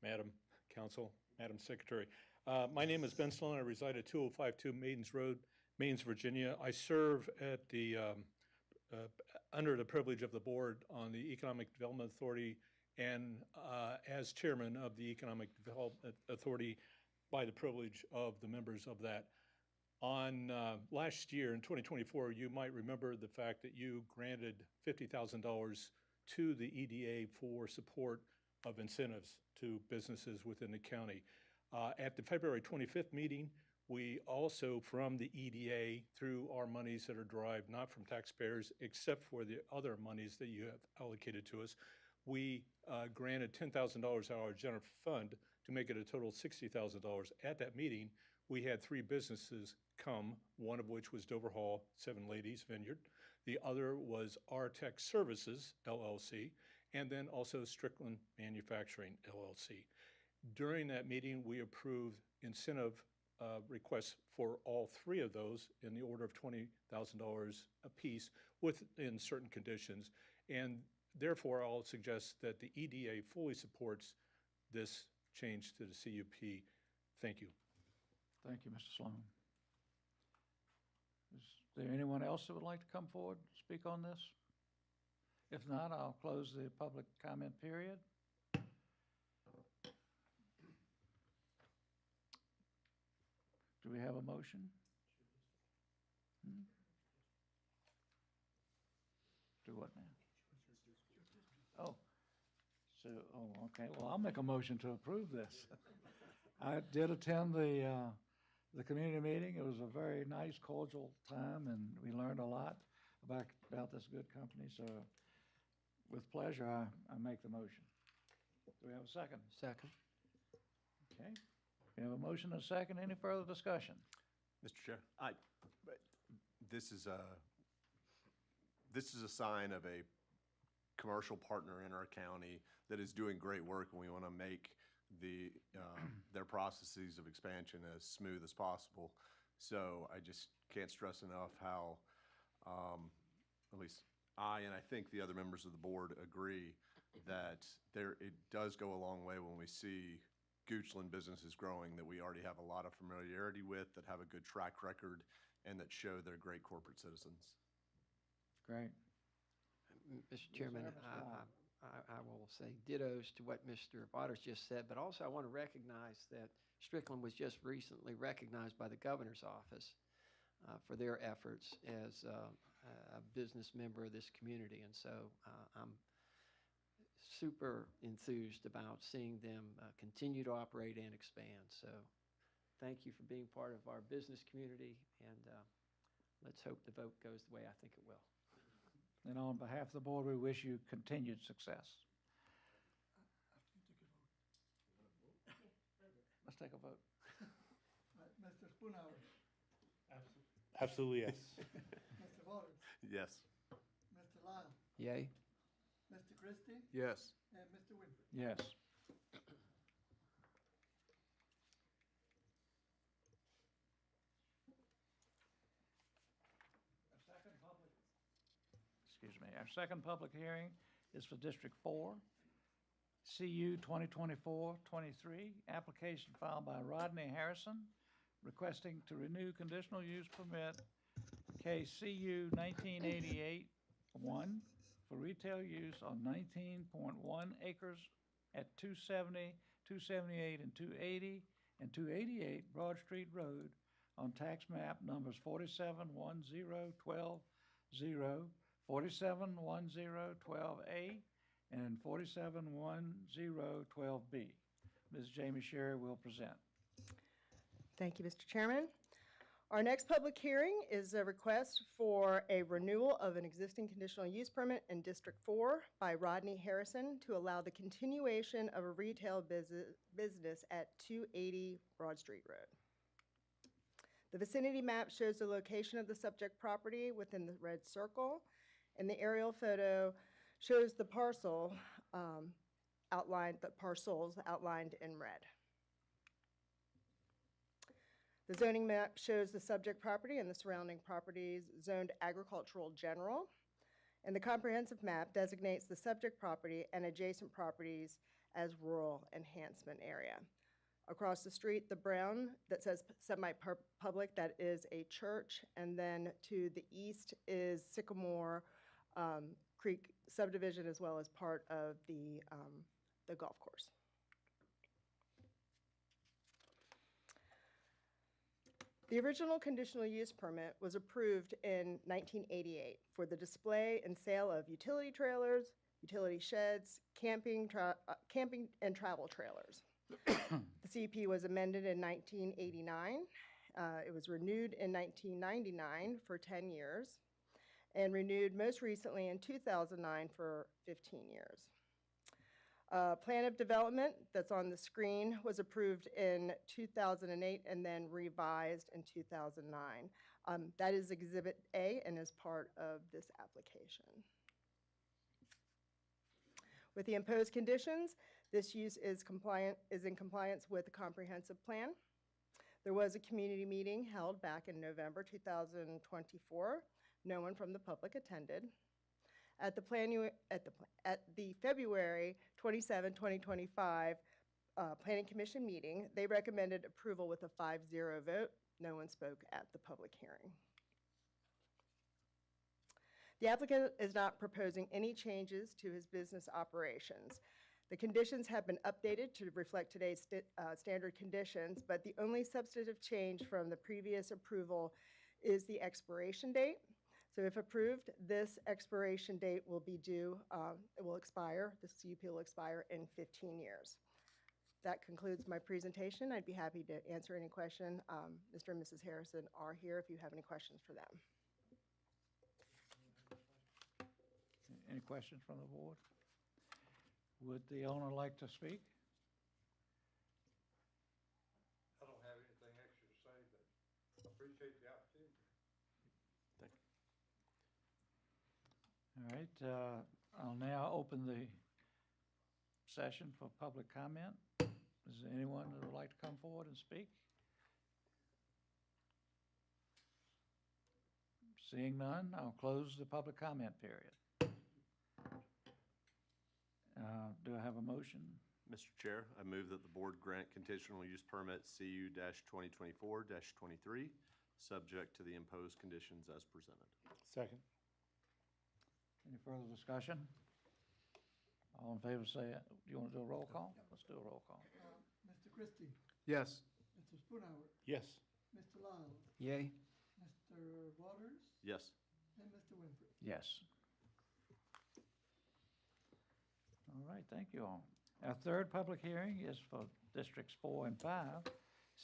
Madam Council, Madam Secretary. My name is Ben Sloan. I reside at 2052 Maidens Road, Maidens, Virginia. I serve at the, under the privilege of the board on the Economic Development Authority and as chairman of the Economic Development Authority by the privilege of the members of that. On last year, in 2024, you might remember the fact that you granted $50,000 to the EDA for support of incentives to businesses within the county. At the February 25th meeting, we also, from the EDA, through our monies that are derived not from taxpayers, except for the other monies that you have allocated to us, we granted $10,000 out of our general fund to make it a total of $60,000. At that meeting, we had 3 businesses come, one of which was Dover Hall, 7 Ladies Vineyard. The other was Tech Services, LLC, and then also Strickland Manufacturing, LLC. During that meeting, we approved incentive requests for all 3 of those in the order of $20,000 apiece within certain conditions. And therefore, I'll suggest that the EDA fully supports this change to the CUP. Thank you. Thank you, Mr. Sloan. Is there anyone else that would like to come forward and speak on this? If not, I'll close the public comment period. Do we have a motion? Do what now? Oh, okay. Well, I'll make a motion to approve this. I did attend the community meeting. It was a very nice, cordial time, and we learned a lot about this good company. So with pleasure, I make the motion. Do we have a second? Second. Okay. We have a motion and a second. Any further discussion? Mr. Chair, this is a sign of a commercial partner in our county that is doing great work, and we want to make their processes of expansion as smooth as possible. So I just can't stress enough how, at least I, and I think the other members of the board agree that it does go a long way when we see Goochland businesses growing that we already have a lot of familiarity with, that have a good track record, and that show they're great corporate citizens. Great. Mr. Chairman, Mr. Watt. I will say dittos to what Mr. Waters just said, but also I want to recognize that Strickland was just recently recognized by the governor's office for their efforts as a business member of this community. And so I'm super enthused about seeing them continue to operate and expand. So thank you for being part of our business community, and let's hope the vote goes the way I think it will. And on behalf of the board, we wish you continued success. Let's take a vote. Mr. Spoonhour, Absolutely, yes. Mr. Waters, Yes. Mr. Lyle, Yay? Mr. Christie, Yes. and Mr. Winfrey. Yes. Our second public hearing is for District 4, CU 2024-23, application filed by Rodney Harrison, requesting to renew conditional use permit case CU 1988-1 for retail use on 19.1 acres at 270, 278, and 280, and 288 Broad Street Road on tax map numbers 471012-0, 471012A, and 471012B. Ms. Jamie Sherry will present. Thank you, Mr. Chairman. Our next public hearing is a request for a renewal of an existing conditional use permit in District 4 by Rodney Harrison to allow the continuation of a retail business at 280 Broad Street Road. The vicinity map shows the location of the subject property within the red circle, and the aerial photo shows the parcels outlined in red. The zoning map shows the subject property and the surrounding properties zoned agricultural general, And the comprehensive map designates the subject property and adjacent properties as rural enhancement area. Across the street, the brown that says semi-public, that is a church, and then to the east is Sycamore Creek subdivision, as well as part of the golf course. The original conditional use permit was approved in 1988 for the display and sale of utility trailers, utility sheds, camping and travel trailers. The CUP was amended in 1989. It was renewed in 1999 for 10 years and renewed most recently in 2009 for 15 years. Plan of development that's on the screen was approved in 2008 and then revised in 2009. That is Exhibit A and is part of this application. With the imposed conditions, this use is in compliance with the comprehensive plan. There was a community meeting held back in November 2024. No one from the public attended. At the February 27, 2025 Planning Commission meeting, they recommended approval with a 5-0 vote. No one spoke at the public hearing. The applicant is not proposing any changes to his business operations. The conditions have been updated to reflect today's standard conditions, but the only substantive change from the previous approval is the expiration date. So if approved, this expiration date will be due, it will expire, the CUP will expire in 15 years. That concludes my presentation. I'd be happy to answer any question. Mr. and Mrs. Harrison are here if you have any questions for them. Any questions from the board? Would the owner like to speak? I don't have anything extra to say, but I appreciate the opportunity. All right, I'll now open the session for public comment. Is there anyone that would like to come forward and speak? Seeing none, I'll close the public comment period. Do I have a motion? Mr. Chair, I move that the board grant conditional use permit CU-2024-23, subject to the imposed conditions as presented. Second. Any further discussion? All in favor say, do you want to do a roll call? Let's do a roll call. Mr. Christie, Yes. Mr. Spoonhour, Yes. Mr. Lyle, Yay. Mr. Waters, Yes. and Mr. Winfrey. Yes. All right, thank you all. Our third public hearing is for Districts 4 and 5,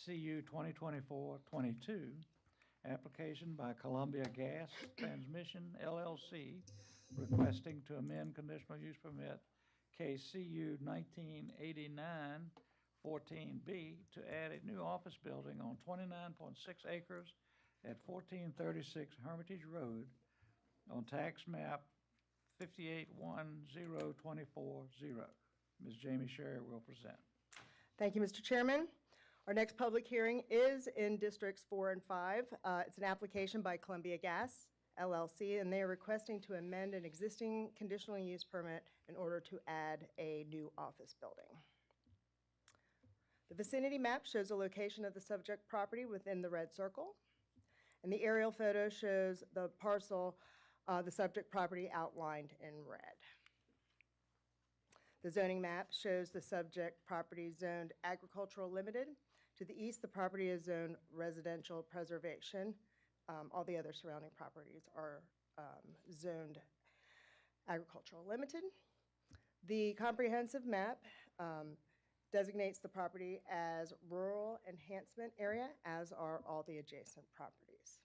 CU 2024-22, application by Columbia Gas Transmission LLC requesting to amend conditional use permit KCU 1989-14B to add a new office building on 29.6 acres at 1436 Hermitage Road on tax map 581024-0. Ms. Jamie Sherry will present. Thank you, Mr. Chairman. Our next public hearing is in Districts 4 and 5. It's an application by Columbia Gas LLC, and they are requesting to amend an existing conditional use permit in order to add a new office building. The vicinity map shows the location of the subject property within the red circle, and the aerial photo shows the parcel, the subject property outlined in red. The zoning map shows the subject property zoned agricultural limited. To the east, the property is zoned residential preservation. All the other surrounding properties are zoned agricultural limited. The comprehensive map designates the property as rural enhancement area, as are all the adjacent properties.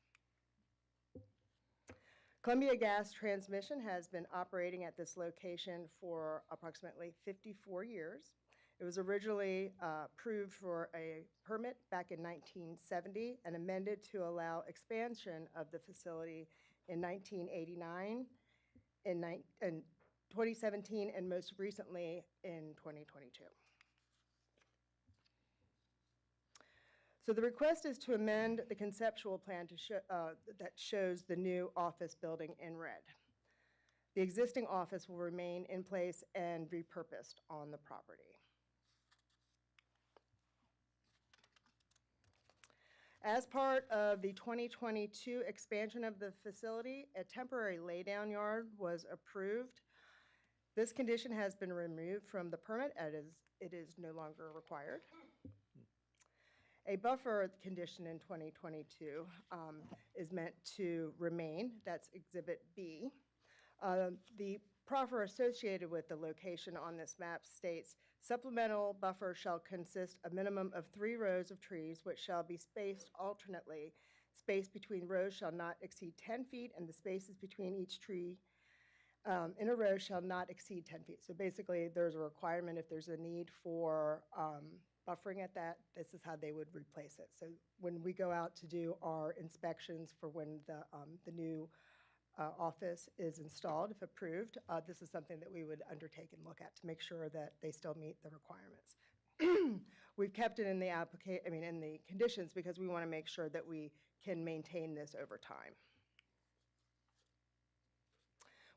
Columbia Gas Transmission has been operating at this location for approximately 54 years. It was originally approved for a permit back in 1970 and amended to allow expansion of the facility in 1989, in 2017, and most recently in 2022. So the request is to amend the conceptual plan to show, that shows the new office building in red. The existing office will remain in place and repurposed on the property. As part of the 2022 expansion of the facility, a temporary laydown yard was approved. This condition has been removed from the permit as it is no longer required. A buffer condition in 2022 is meant to remain. That's Exhibit B. The proffer associated with the location on this map states, supplemental buffer shall consist a minimum of 3 rows of trees which shall be spaced alternately. Space between rows shall not exceed 10 feet, and the spaces between each tree in a row shall not exceed 10 feet. So basically, there's a requirement if there's a need for buffering at that, this is how they would replace it. So when we go out to do our inspections for when the new office is installed, if approved, this is something that we would undertake and look at to make sure that they still meet the requirements. We've kept it in the in the conditions because we want to make sure that we can maintain this over time.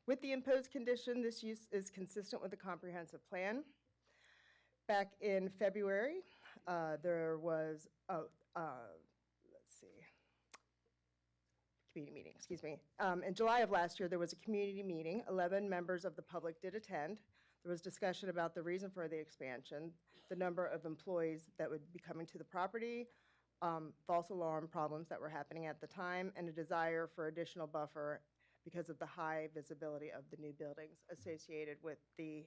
With the imposed condition, this use is consistent with the comprehensive plan. Back in February, there was, community meeting, excuse me. In July of last year, there was a community meeting. 11 members of the public did attend. There was discussion about the reason for the expansion, the number of employees that would be coming to the property, false alarm problems that were happening at the time, and a desire for additional buffer because of the high visibility of the new buildings associated with the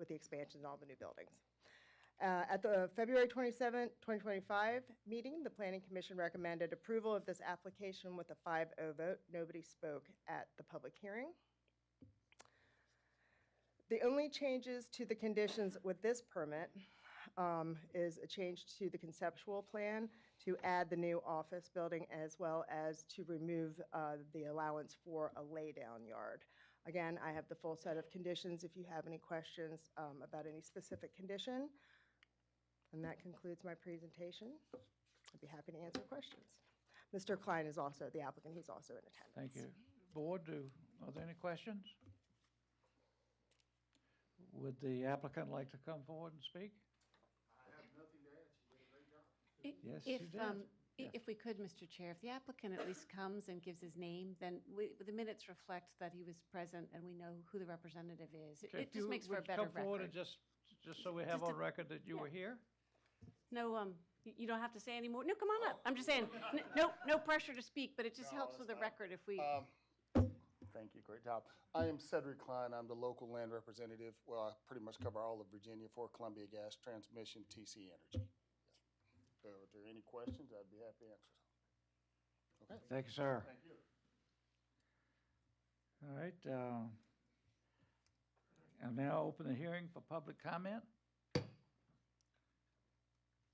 expansion and all the new buildings. At the February 27, 2025 meeting, the Planning Commission recommended approval of this application with a 5-0 vote. Nobody spoke at the public hearing. The only changes to the conditions with this permit is a change to the conceptual plan to add the new office building as well as to remove the allowance for a laydown yard. Again, I have the full set of conditions if you have any questions about any specific condition. And that concludes my presentation. I'd be happy to answer questions. Mr. Klein is also the applicant. He's also in attendance. Thank you. Board, are there any questions? Would the applicant like to come forward and speak? I have nothing to add. She did a great job. Yes, If, you did. Yes. if we could, Mr. Chair, if the applicant at least comes and gives his name, then the minutes reflect that he was present and we know who the representative is. Okay, It if you just makes for a would better come forward and record. just so we have Just on a- record that you yeah. were here? No, you don't have to say any more. No, come on up. I'm just saying, no pressure to speak, but it just helps with the record if we. Thank you, great job. I am Cedric Klein, I'm the local land representative. Well, I pretty much cover all of Virginia for Columbia Gas Transmission, TC Energy. So if there are any questions, I'd be happy to answer some. Okay. Thank you, sir. Thank you. All right. I'll now open the hearing for public comment.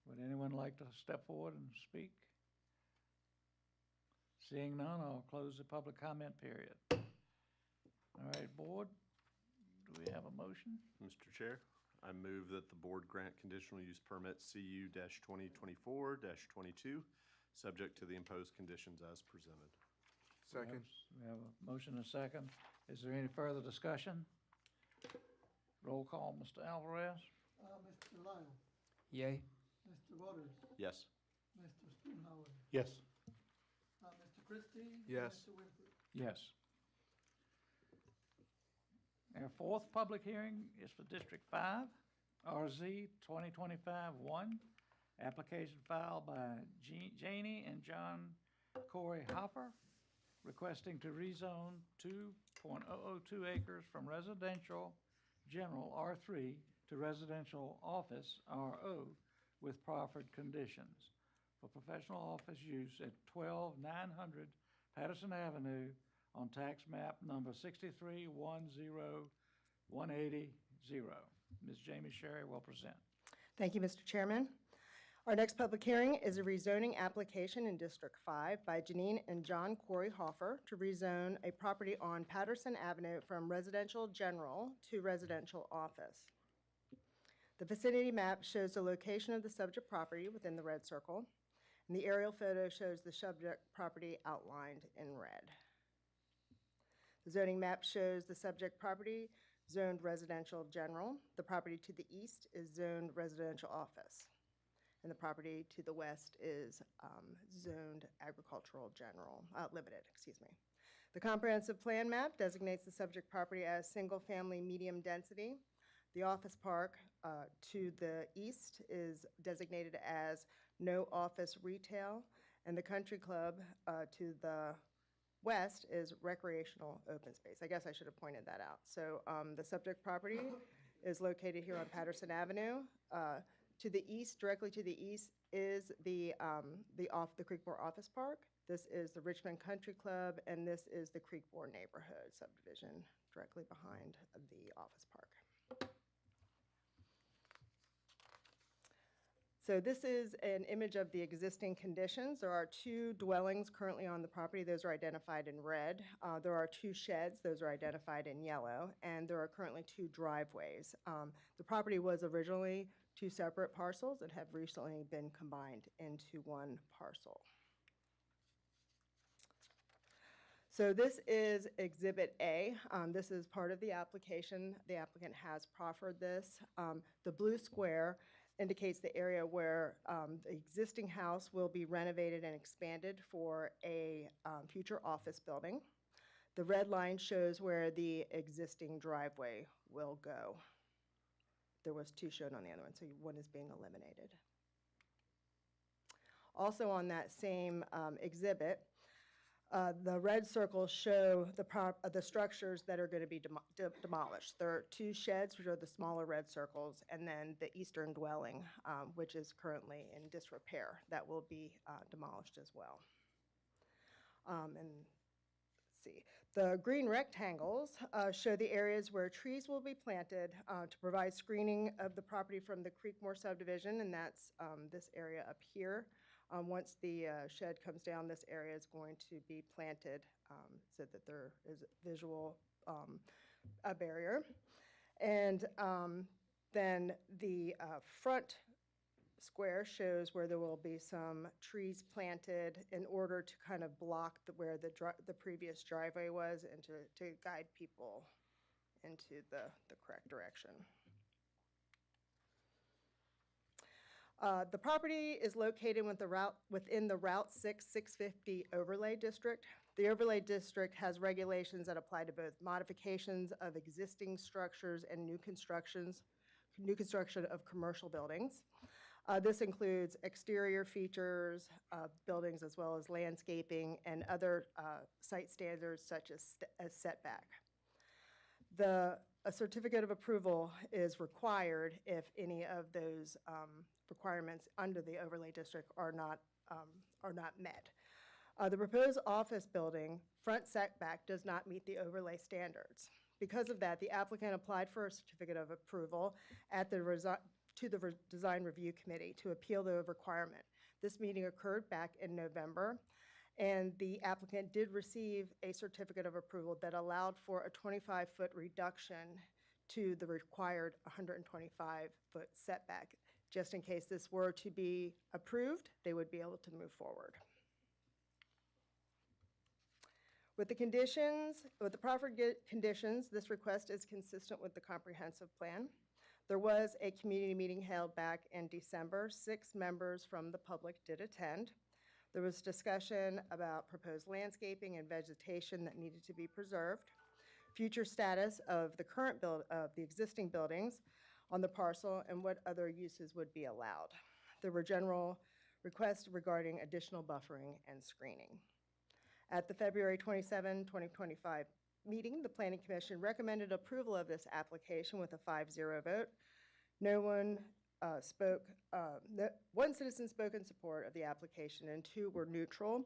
Would anyone like to step forward and speak? Seeing none, I'll close the public comment period. All right, board, do we have a motion? Mr. Chair, I move that the board grant conditional use permit CU-2024-22, subject to the imposed conditions as presented. Second. We have a motion and a second. Is there any further discussion? Roll call, Mr. Alvarez? Mr. Lyle, Yay. Mr. Waters, Yes. Mr. Spoonhour, Yes. Mr. Christie? Yes. Mr. Winfrey? Yes. Our fourth public hearing is for District 5, RZ 2025-1, application filed by Janie and John Corey Hopper, requesting to rezone 2.002 acres from residential general R3 to residential office RO with proffered conditions for professional office use at 12900 Patterson Avenue on tax map number 6310180. Ms. Jamie Sherry will present. Thank you, Mr. Chairman. Our next public hearing is a rezoning application in District 5 by Janine and John Corey Hoffer to rezone a property on Patterson Avenue from residential general to residential office. The vicinity map shows the location of the subject property within the red circle, and the aerial photo shows the subject property outlined in red. The zoning map shows the subject property zoned residential general. The property to the east is zoned residential office. And the property to the west is zoned agricultural general, limited, excuse me. The comprehensive plan map designates the subject property as single-family medium density. The office park to the east is designated as no office retail, and the country club to the west is recreational open space. I guess I should have pointed that out. So the subject property is located here on Patterson Avenue. To the east, directly to the east, is the Creekmore Office Park. This is the Richmond Country Club, and this is the Creekmore Neighborhood subdivision directly behind the office park. So this is an image of the existing conditions. There are 2 dwellings currently on the property. Those are identified in red. There are 2 sheds. Those are identified in yellow. And there are currently 2 driveways. The property was originally 2 separate parcels and have recently been combined into 1 parcel. So this is Exhibit A. This is part of the application. The applicant has proffered this. The blue square indicates the area where the existing house will be renovated and expanded for a future office building. The red line shows where the existing driveway will go. There was 2 shown on the other one, so 1 is being eliminated. Also on that same exhibit, the red circles show the structures that are going to be demolished. There are 2 sheds, which are the smaller red circles, and then the eastern dwelling, which is currently in disrepair, that will be demolished as well. And let's see. The green rectangles show the areas where trees will be planted to provide screening of the property from the Creekmore subdivision, and that's this area up here. Once the shed comes down, this area is going to be planted so that there is visual a barrier. And then the front square shows where there will be some trees planted in order to kind of block where the previous driveway was and to guide people into the correct direction. The property is located within the Route 650 overlay district. The overlay district has regulations that apply to both modifications of existing structures and new construction of commercial buildings. This includes exterior features of buildings as well as landscaping and other site standards such as setback. A certificate of approval is required if any of those requirements under the overlay district are not met. The proposed office building front setback does not meet the overlay standards. Because of that, the applicant applied for a certificate of approval to the Design Review Committee to appeal the requirement. This meeting occurred back in November, and the applicant did receive a certificate of approval that allowed for a 25-foot reduction to the required 125-foot setback. Just in case this were to be approved, they would be able to move forward. With the proper conditions, this request is consistent with the comprehensive plan. There was a community meeting held back in December. 6 members from the public did attend. There was discussion about proposed landscaping and vegetation that needed to be preserved, future status of the existing buildings on the parcel, and what other uses would be allowed. There were general requests regarding additional buffering and screening. At the February 27, 2025 meeting, the Planning Commission recommended approval of this application with a 5-0 vote. No one one citizen spoke in support of the application and 2 were neutral.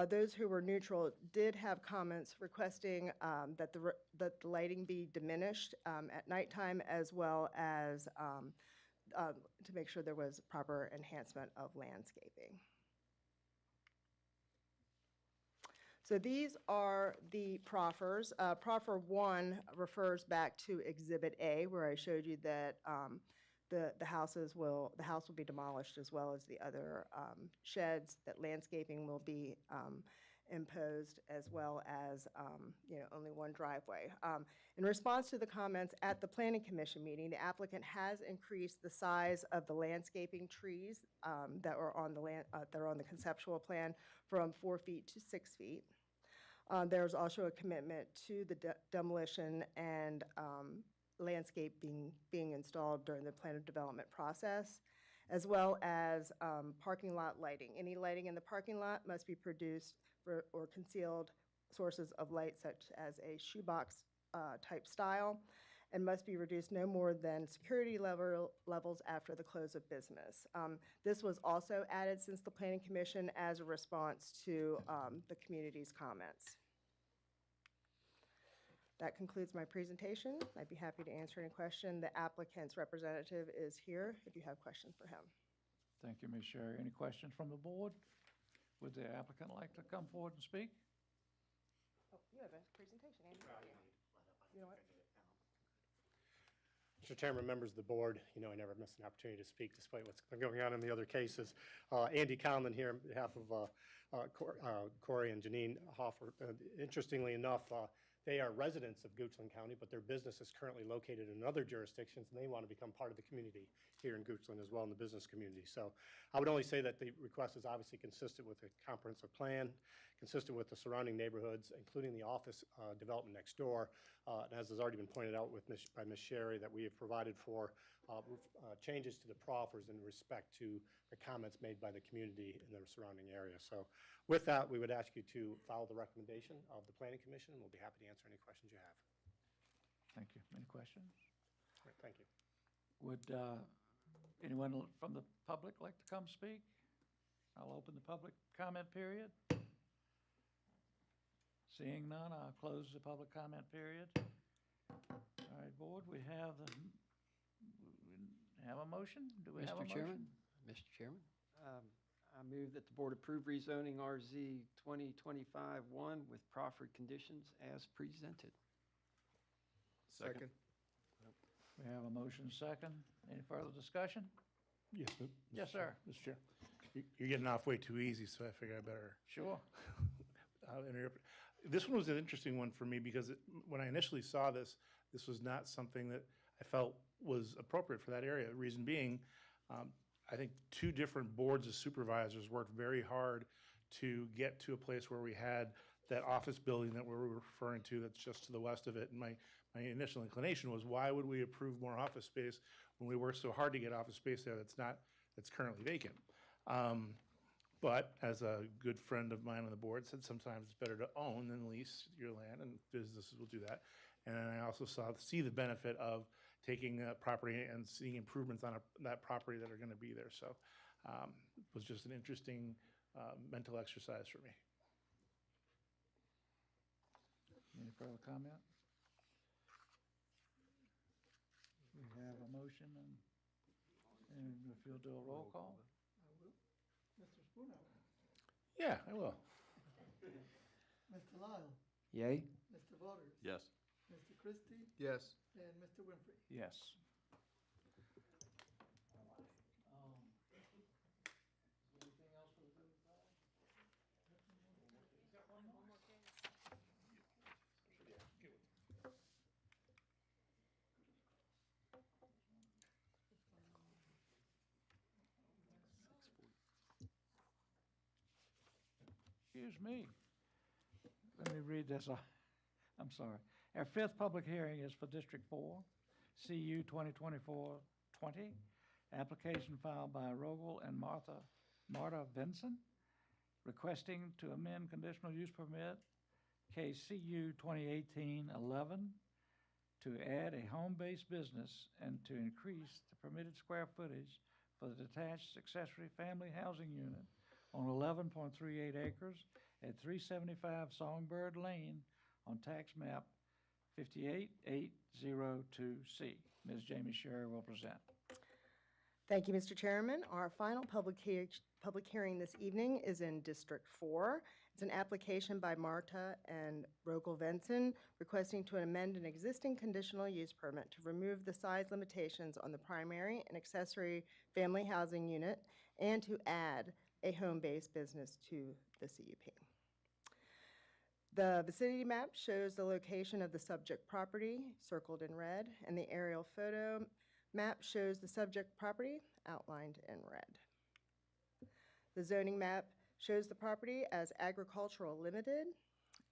Those who were neutral did have comments requesting that the lighting be diminished at nighttime, as well as to make sure there was proper enhancement of landscaping. So these are the proffers. Proffer 1 refers back to Exhibit A, where I showed you that the house will be demolished, as well as the other sheds, that landscaping will be imposed, as well as, only one driveway. In response to the comments at the Planning Commission meeting, the applicant has increased the size of the landscaping trees that are on the conceptual plan from 4 feet to 6 feet. There's also a commitment to the demolition and landscaping being installed during the plan of development process, as well as parking lot lighting. Any lighting in the parking lot must be produced or concealed sources of light such as a shoebox type style, and must be reduced no more than security levels after the close of business. This was also added since the Planning Commission as a response to the community's comments. That concludes my presentation. I'd be happy to answer any question. The applicant's representative is here if you have questions for him. Thank you, Ms. Sherry. Any questions from the board? Would the applicant like to come forward and speak? Oh, you have a presentation, Andy. You know what? Mr. Chairman, members of the board, I never miss an opportunity to speak despite what's been going on in the other cases. Andy Conlon here on behalf of Corey and Janine Hoffer. Interestingly enough, they are residents of Goochland County, but their business is currently located in other jurisdictions, and they want to become part of the community here in Goochland as well, in the business community. So I would only say that the request is obviously consistent with the comprehensive plan, consistent with the surrounding neighborhoods, including the office development next door. And as has already been pointed out by Ms. Sherry, that we have provided for changes to the proffers in respect to the comments made by the community in the surrounding area. So with that, we would ask you to follow the recommendation of the Planning Commission, and we'll be happy to answer any questions you have. Thank you. Any questions? All right, thank you. Would anyone from the public like to come speak? I'll open the public comment period. Seeing none, I'll close the public comment period. All right, board, we have a motion? Do we have a motion? Mr. Chairman, I move that the board approve rezoning RZ 2025-1 with proffered conditions as presented. Second. We have a motion second. Any further discussion? Yes, Yes, sir. Mr. Chair. You're getting off way too easy, so I figure I better. Sure. I'll interrupt. This one was an interesting one for me because when I initially saw this, this was not something that I felt was appropriate for that area. Reason being, I think 2 different boards of supervisors worked very hard to get to a place where we had that office building that we're referring to that's just to the west of it. And my initial inclination was, why would we approve more office space when we worked so hard to get office space there that's currently vacant? But as a good friend of mine on the board said, sometimes it's better to own than lease your land, and businesses will do that. And I also see the benefit of taking that property and seeing improvements on that property that are going to be there. So it was just an interesting mental exercise for me. Any further comment? We have a motion, and if you'll do a roll call? Mr. Spooner. Yeah, I will. Mr. Lyle. Yay? Mr. Waters. Yes. Mr. Christie. Yes. And Mr. Winfrey. Yes. Anything else for the good of the cause? Excuse me. Let me read this. I'm sorry. Our 5th public hearing is for District 4, CU 2024-20. Application filed by Rogel and Marta Vinson, requesting to amend conditional use permit KCU 2018-11 to add a home-based business and to increase the permitted square footage for the detached accessory family housing unit on 11.38 acres at 375 Songbird Lane on tax map 58802C. Ms. Jamie Sherry will present. Thank you, Mr. Chairman. Our final public hearing this evening is in District 4. It's an application by Marta and Rogel Vinson requesting to amend an existing conditional use permit to remove the size limitations on the primary and accessory family housing unit and to add a home-based business to the CUP. The vicinity map shows the location of the subject property, circled in red, and the aerial photo map shows the subject property, outlined in red. The zoning map shows the property as agricultural limited,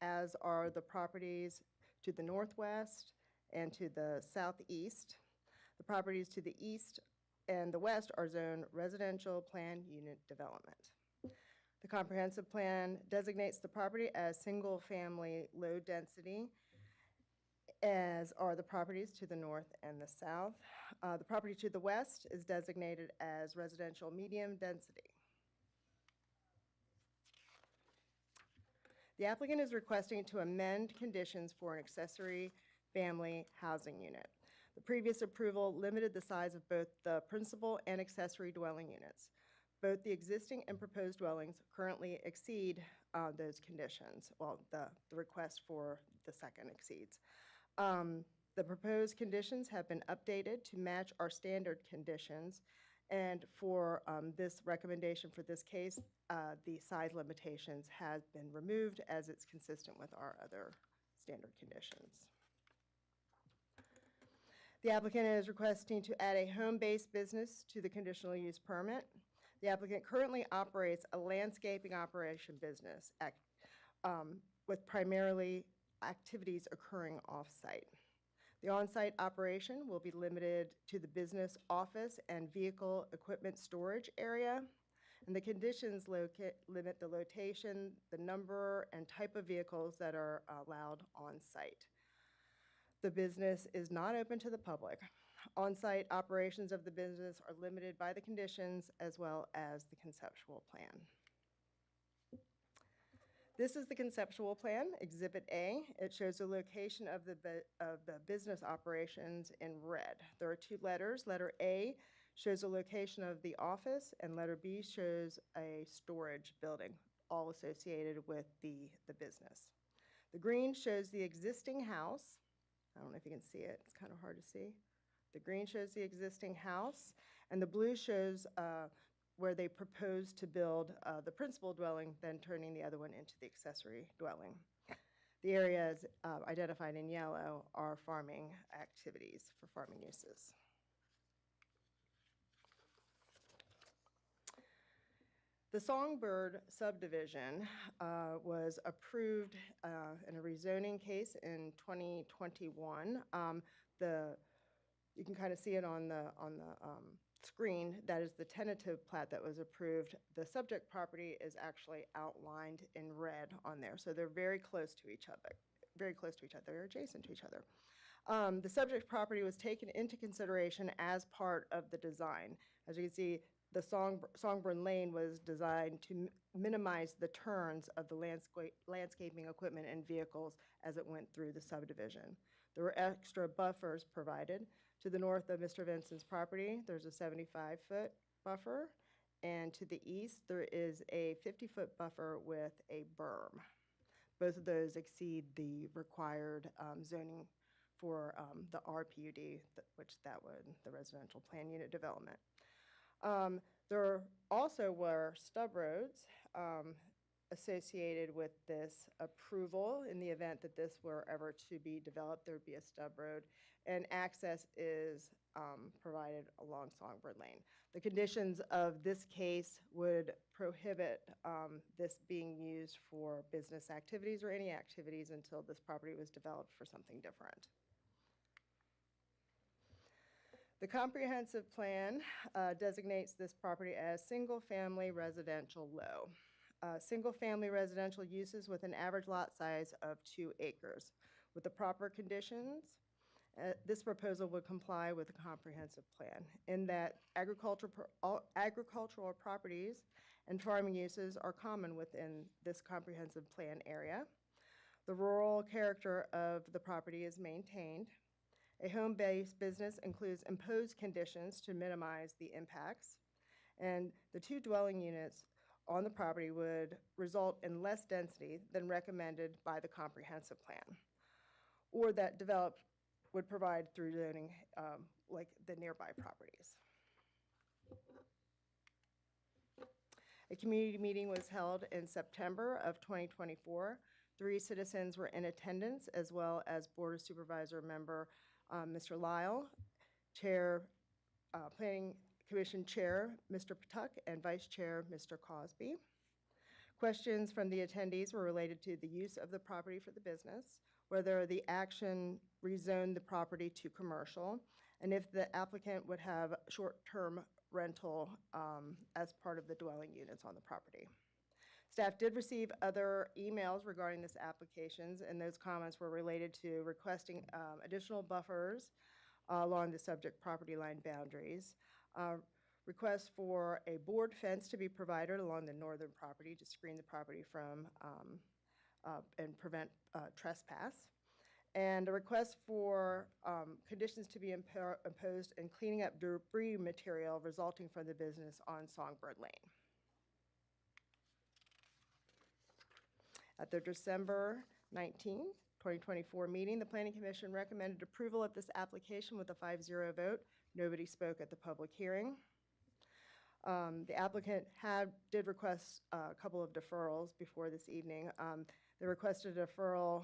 as are the properties to the northwest and to the southeast. The properties to the east and the west are zoned residential plan unit development. The comprehensive plan designates the property as single-family low density, as are the properties to the north and the south. The property to the west is designated as residential medium density. The applicant is requesting to amend conditions for an accessory family housing unit. The previous approval limited the size of both the principal and accessory dwelling units. Both the existing and proposed dwellings currently exceed those conditions. Well, the request for the second exceeds. The proposed conditions have been updated to match our standard conditions. And for this recommendation for this case, the size limitations have been removed as it's consistent with our other standard conditions. The applicant is requesting to add a home-based business to the conditional use permit. The applicant currently operates a landscaping operation business with primarily activities occurring off-site. The on-site operation will be limited to the business office and vehicle equipment storage area, and the conditions limit the location, the number, and type of vehicles that are allowed on-site. The business is not open to the public. On-site operations of the business are limited by the conditions as well as the conceptual plan. This is the conceptual plan, Exhibit A. It shows the location of the business operations in red. There are two letters. Letter A shows the location of the office, and letter B shows a storage building, all associated with the business. The green shows the existing house. I don't know if you can see it. It's kind of hard to see. The green shows the existing house, and the blue shows where they propose to build the principal dwelling, then turning the other one into the accessory dwelling. The areas identified in yellow are farming activities for farming uses. The Songbird subdivision was approved in a rezoning case in 2021. You can kind of see it on the screen. That is the tentative plat that was approved. The subject property is actually outlined in red on there, so they're very close to each other. They're adjacent to each other. The subject property was taken into consideration as part of the design. As you can see, the Songbird Lane was designed to minimize the turns of the landscaping equipment and vehicles as it went through the subdivision. There were extra buffers provided. To the north of Mr. Vinson's property, there's a 75-foot buffer, and to the east, there is a 50-foot buffer with a berm. Both of those exceed the required zoning for the RPUD, the residential plan unit development. There also were stub roads associated with this approval. In the event that this were ever to be developed, there would be a stub road, and access is provided along Songbird Lane. The conditions of this case would prohibit this being used for business activities or any activities until this property was developed for something different. The comprehensive plan designates this property as single-family residential low. Single-family residential uses with an average lot size of 2 acres. With the proper conditions, this proposal would comply with the comprehensive plan in that agricultural properties and farming uses are common within this comprehensive plan area. The rural character of the property is maintained. A home-based business includes imposed conditions to minimize the impacts, and the 2 dwelling units on the property would result in less density than recommended by the comprehensive plan, or that developed would provide through zoning like the nearby properties. A community meeting was held in September of 2024 3 citizens were in attendance, as well as Board of Supervisor member Mr. Lyle, Planning Commission Chair Mr. Patuk, and Vice Chair Mr. Cosby. Questions from the attendees were related to the use of the property for the business, whether the action rezoned the property to commercial, and if the applicant would have short-term rental as part of the dwelling units on the property. Staff did receive other emails regarding this applications, and those comments were related to requesting additional buffers along the subject property line boundaries, requests for a board fence to be provided along the northern property to screen the property from and prevent trespass, and a request for conditions to be imposed in cleaning up debris material resulting from the business on Songbird Lane. At the December 19, 2024 meeting, the Planning Commission recommended approval of this application with a 5-0 vote. Nobody spoke at the public hearing. The applicant did request a couple of deferrals before this evening. They requested a deferral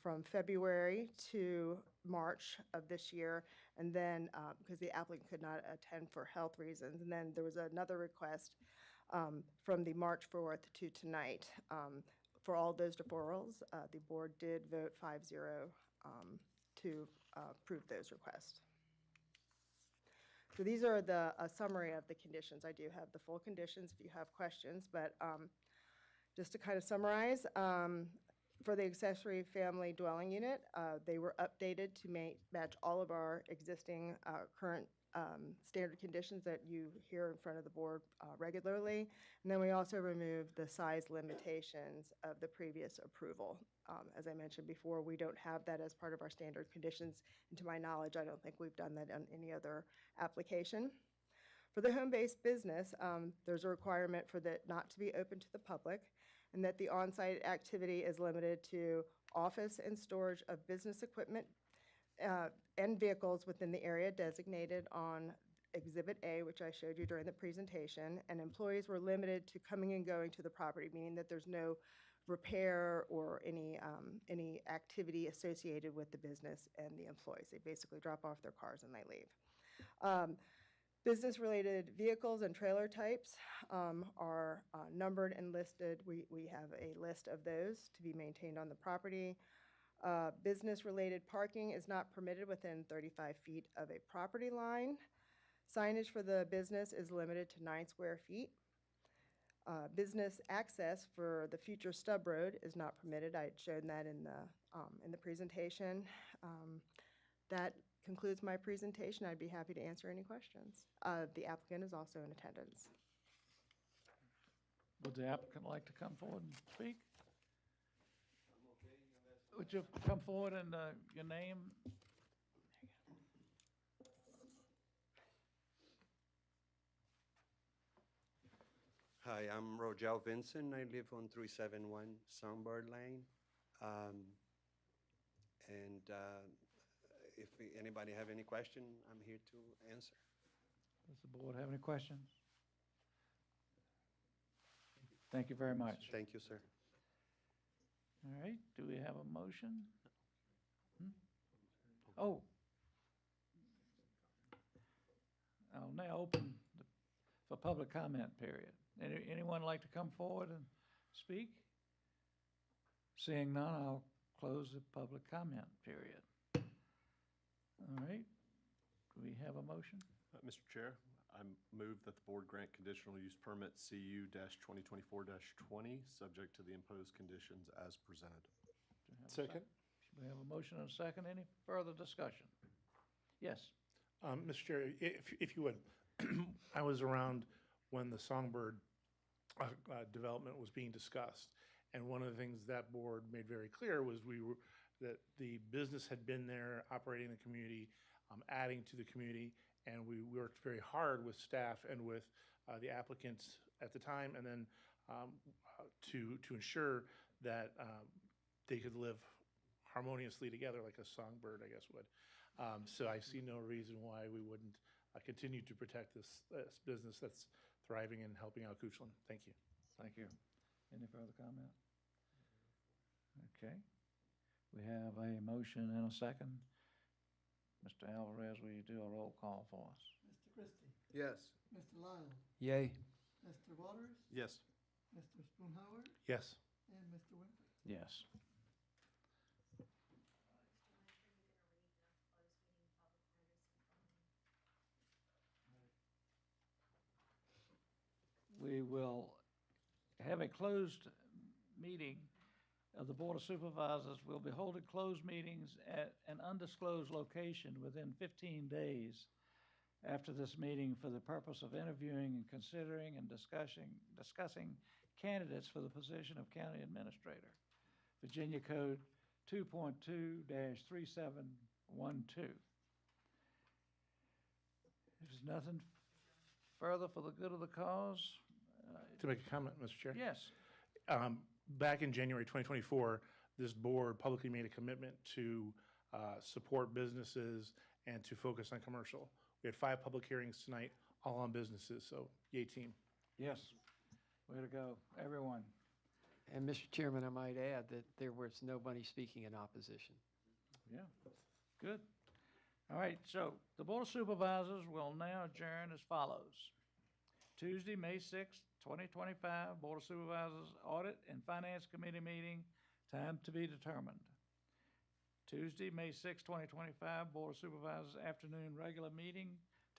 from February to March of this year, and then because the applicant could not attend for health reasons. And then there was another request from the March 4th to tonight. For all those deferrals, the board did vote 5-0 to approve those requests. So these are a summary of the conditions. I do have the full conditions if you have questions, but just to kind of summarize, for the accessory family dwelling unit, they were updated to match all of our existing current standard conditions that you hear in front of the board regularly. And then we also removed the size limitations of the previous approval. As I mentioned before, we don't have that as part of our standard conditions. And to my knowledge, I don't think we've done that on any other application. For the home-based business, there's a requirement for that not to be open to the public, and that the on-site activity is limited to office and storage of business equipment and vehicles within the area designated on Exhibit A, which I showed you during the presentation, and employees were limited to coming and going to the property, meaning that there's no repair or any activity associated with the business and the employees. They basically drop off their cars and they leave. Business-related vehicles and trailer types are numbered and listed. We have a list of those to be maintained on the property. Business-related parking is not permitted within 35 feet of a property line. Signage for the business is limited to 9 square feet. Business access for the future stub road is not permitted. I had shown that in the presentation. That concludes my presentation. I'd be happy to answer any questions. The applicant is also in attendance. Would the applicant like to come forward and speak? Would you come forward and your name? Hi, I'm Rogel Vincent. I live on 371 Songbird Lane. If anybody have any question, I'm here to answer. Does the board have any questions? Thank you very much. Thank you, sir. All right, do we have a motion? Oh. I'll now open for public comment period. Anyone like to come forward and speak? Seeing none, I'll close the public comment period. All right, do we have a motion? Mr. Chair, I move that the board grant conditional use permit CU-2024-20, subject to the imposed conditions as presented. Second. We have a motion and a second. Any further discussion? Yes. Mr. Chair, if you would, I was around when the Songbird development was being discussed, and one of the things that board made very clear was that the business had been there, operating in the community, adding to the community, and we worked very hard with staff and with the applicants at the time, and then to ensure that they could live harmoniously together like a songbird, I guess, would. So I see no reason why we wouldn't continue to protect this business that's thriving and helping out Goochland. Thank you. Thank you. Any further comment? Okay. We have a motion and a second. Mr. Alvarez, will you do a roll call for us? Mr. Christie, Yes. Mr. Lyle, Yay. Mr. Waters, Yes. Mr. Spoonhour, Yes. and Mr. Winfrey. Yes. We will have a closed meeting of the Board of Supervisors. We'll be holding closed meetings at an undisclosed location within 15 days after this meeting for the purpose of interviewing and considering and discussing candidates for the position of County Administrator. Virginia Code 2.2-3712. If there's nothing further for the good of the cause, To make a comment, Mr. Chair? yes. Back in January 2024, this board publicly made a commitment to support businesses and to focus on commercial. We had 5 public hearings tonight, all on businesses, so yay team. Yes. Way to go, everyone. And Mr. Chairman, I might add that there was nobody speaking in opposition. Yeah, good. All right, so the Board of Supervisors will now adjourn as follows. Tuesday, May 6th, 2025, Board of Supervisors Audit and Finance Committee meeting, time to be determined. Tuesday, May 6th, 2025, Board of Supervisors afternoon regular meeting,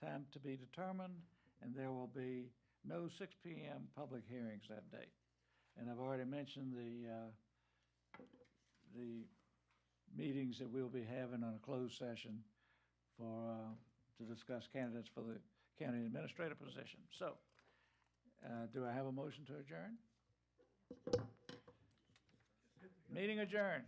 time to be determined, and there will be no 6 p.m. public hearings that day. And I've already mentioned the meetings that we'll be having on a closed session to discuss candidates for the county administrator position. So, do I have a motion to adjourn? Meeting adjourned.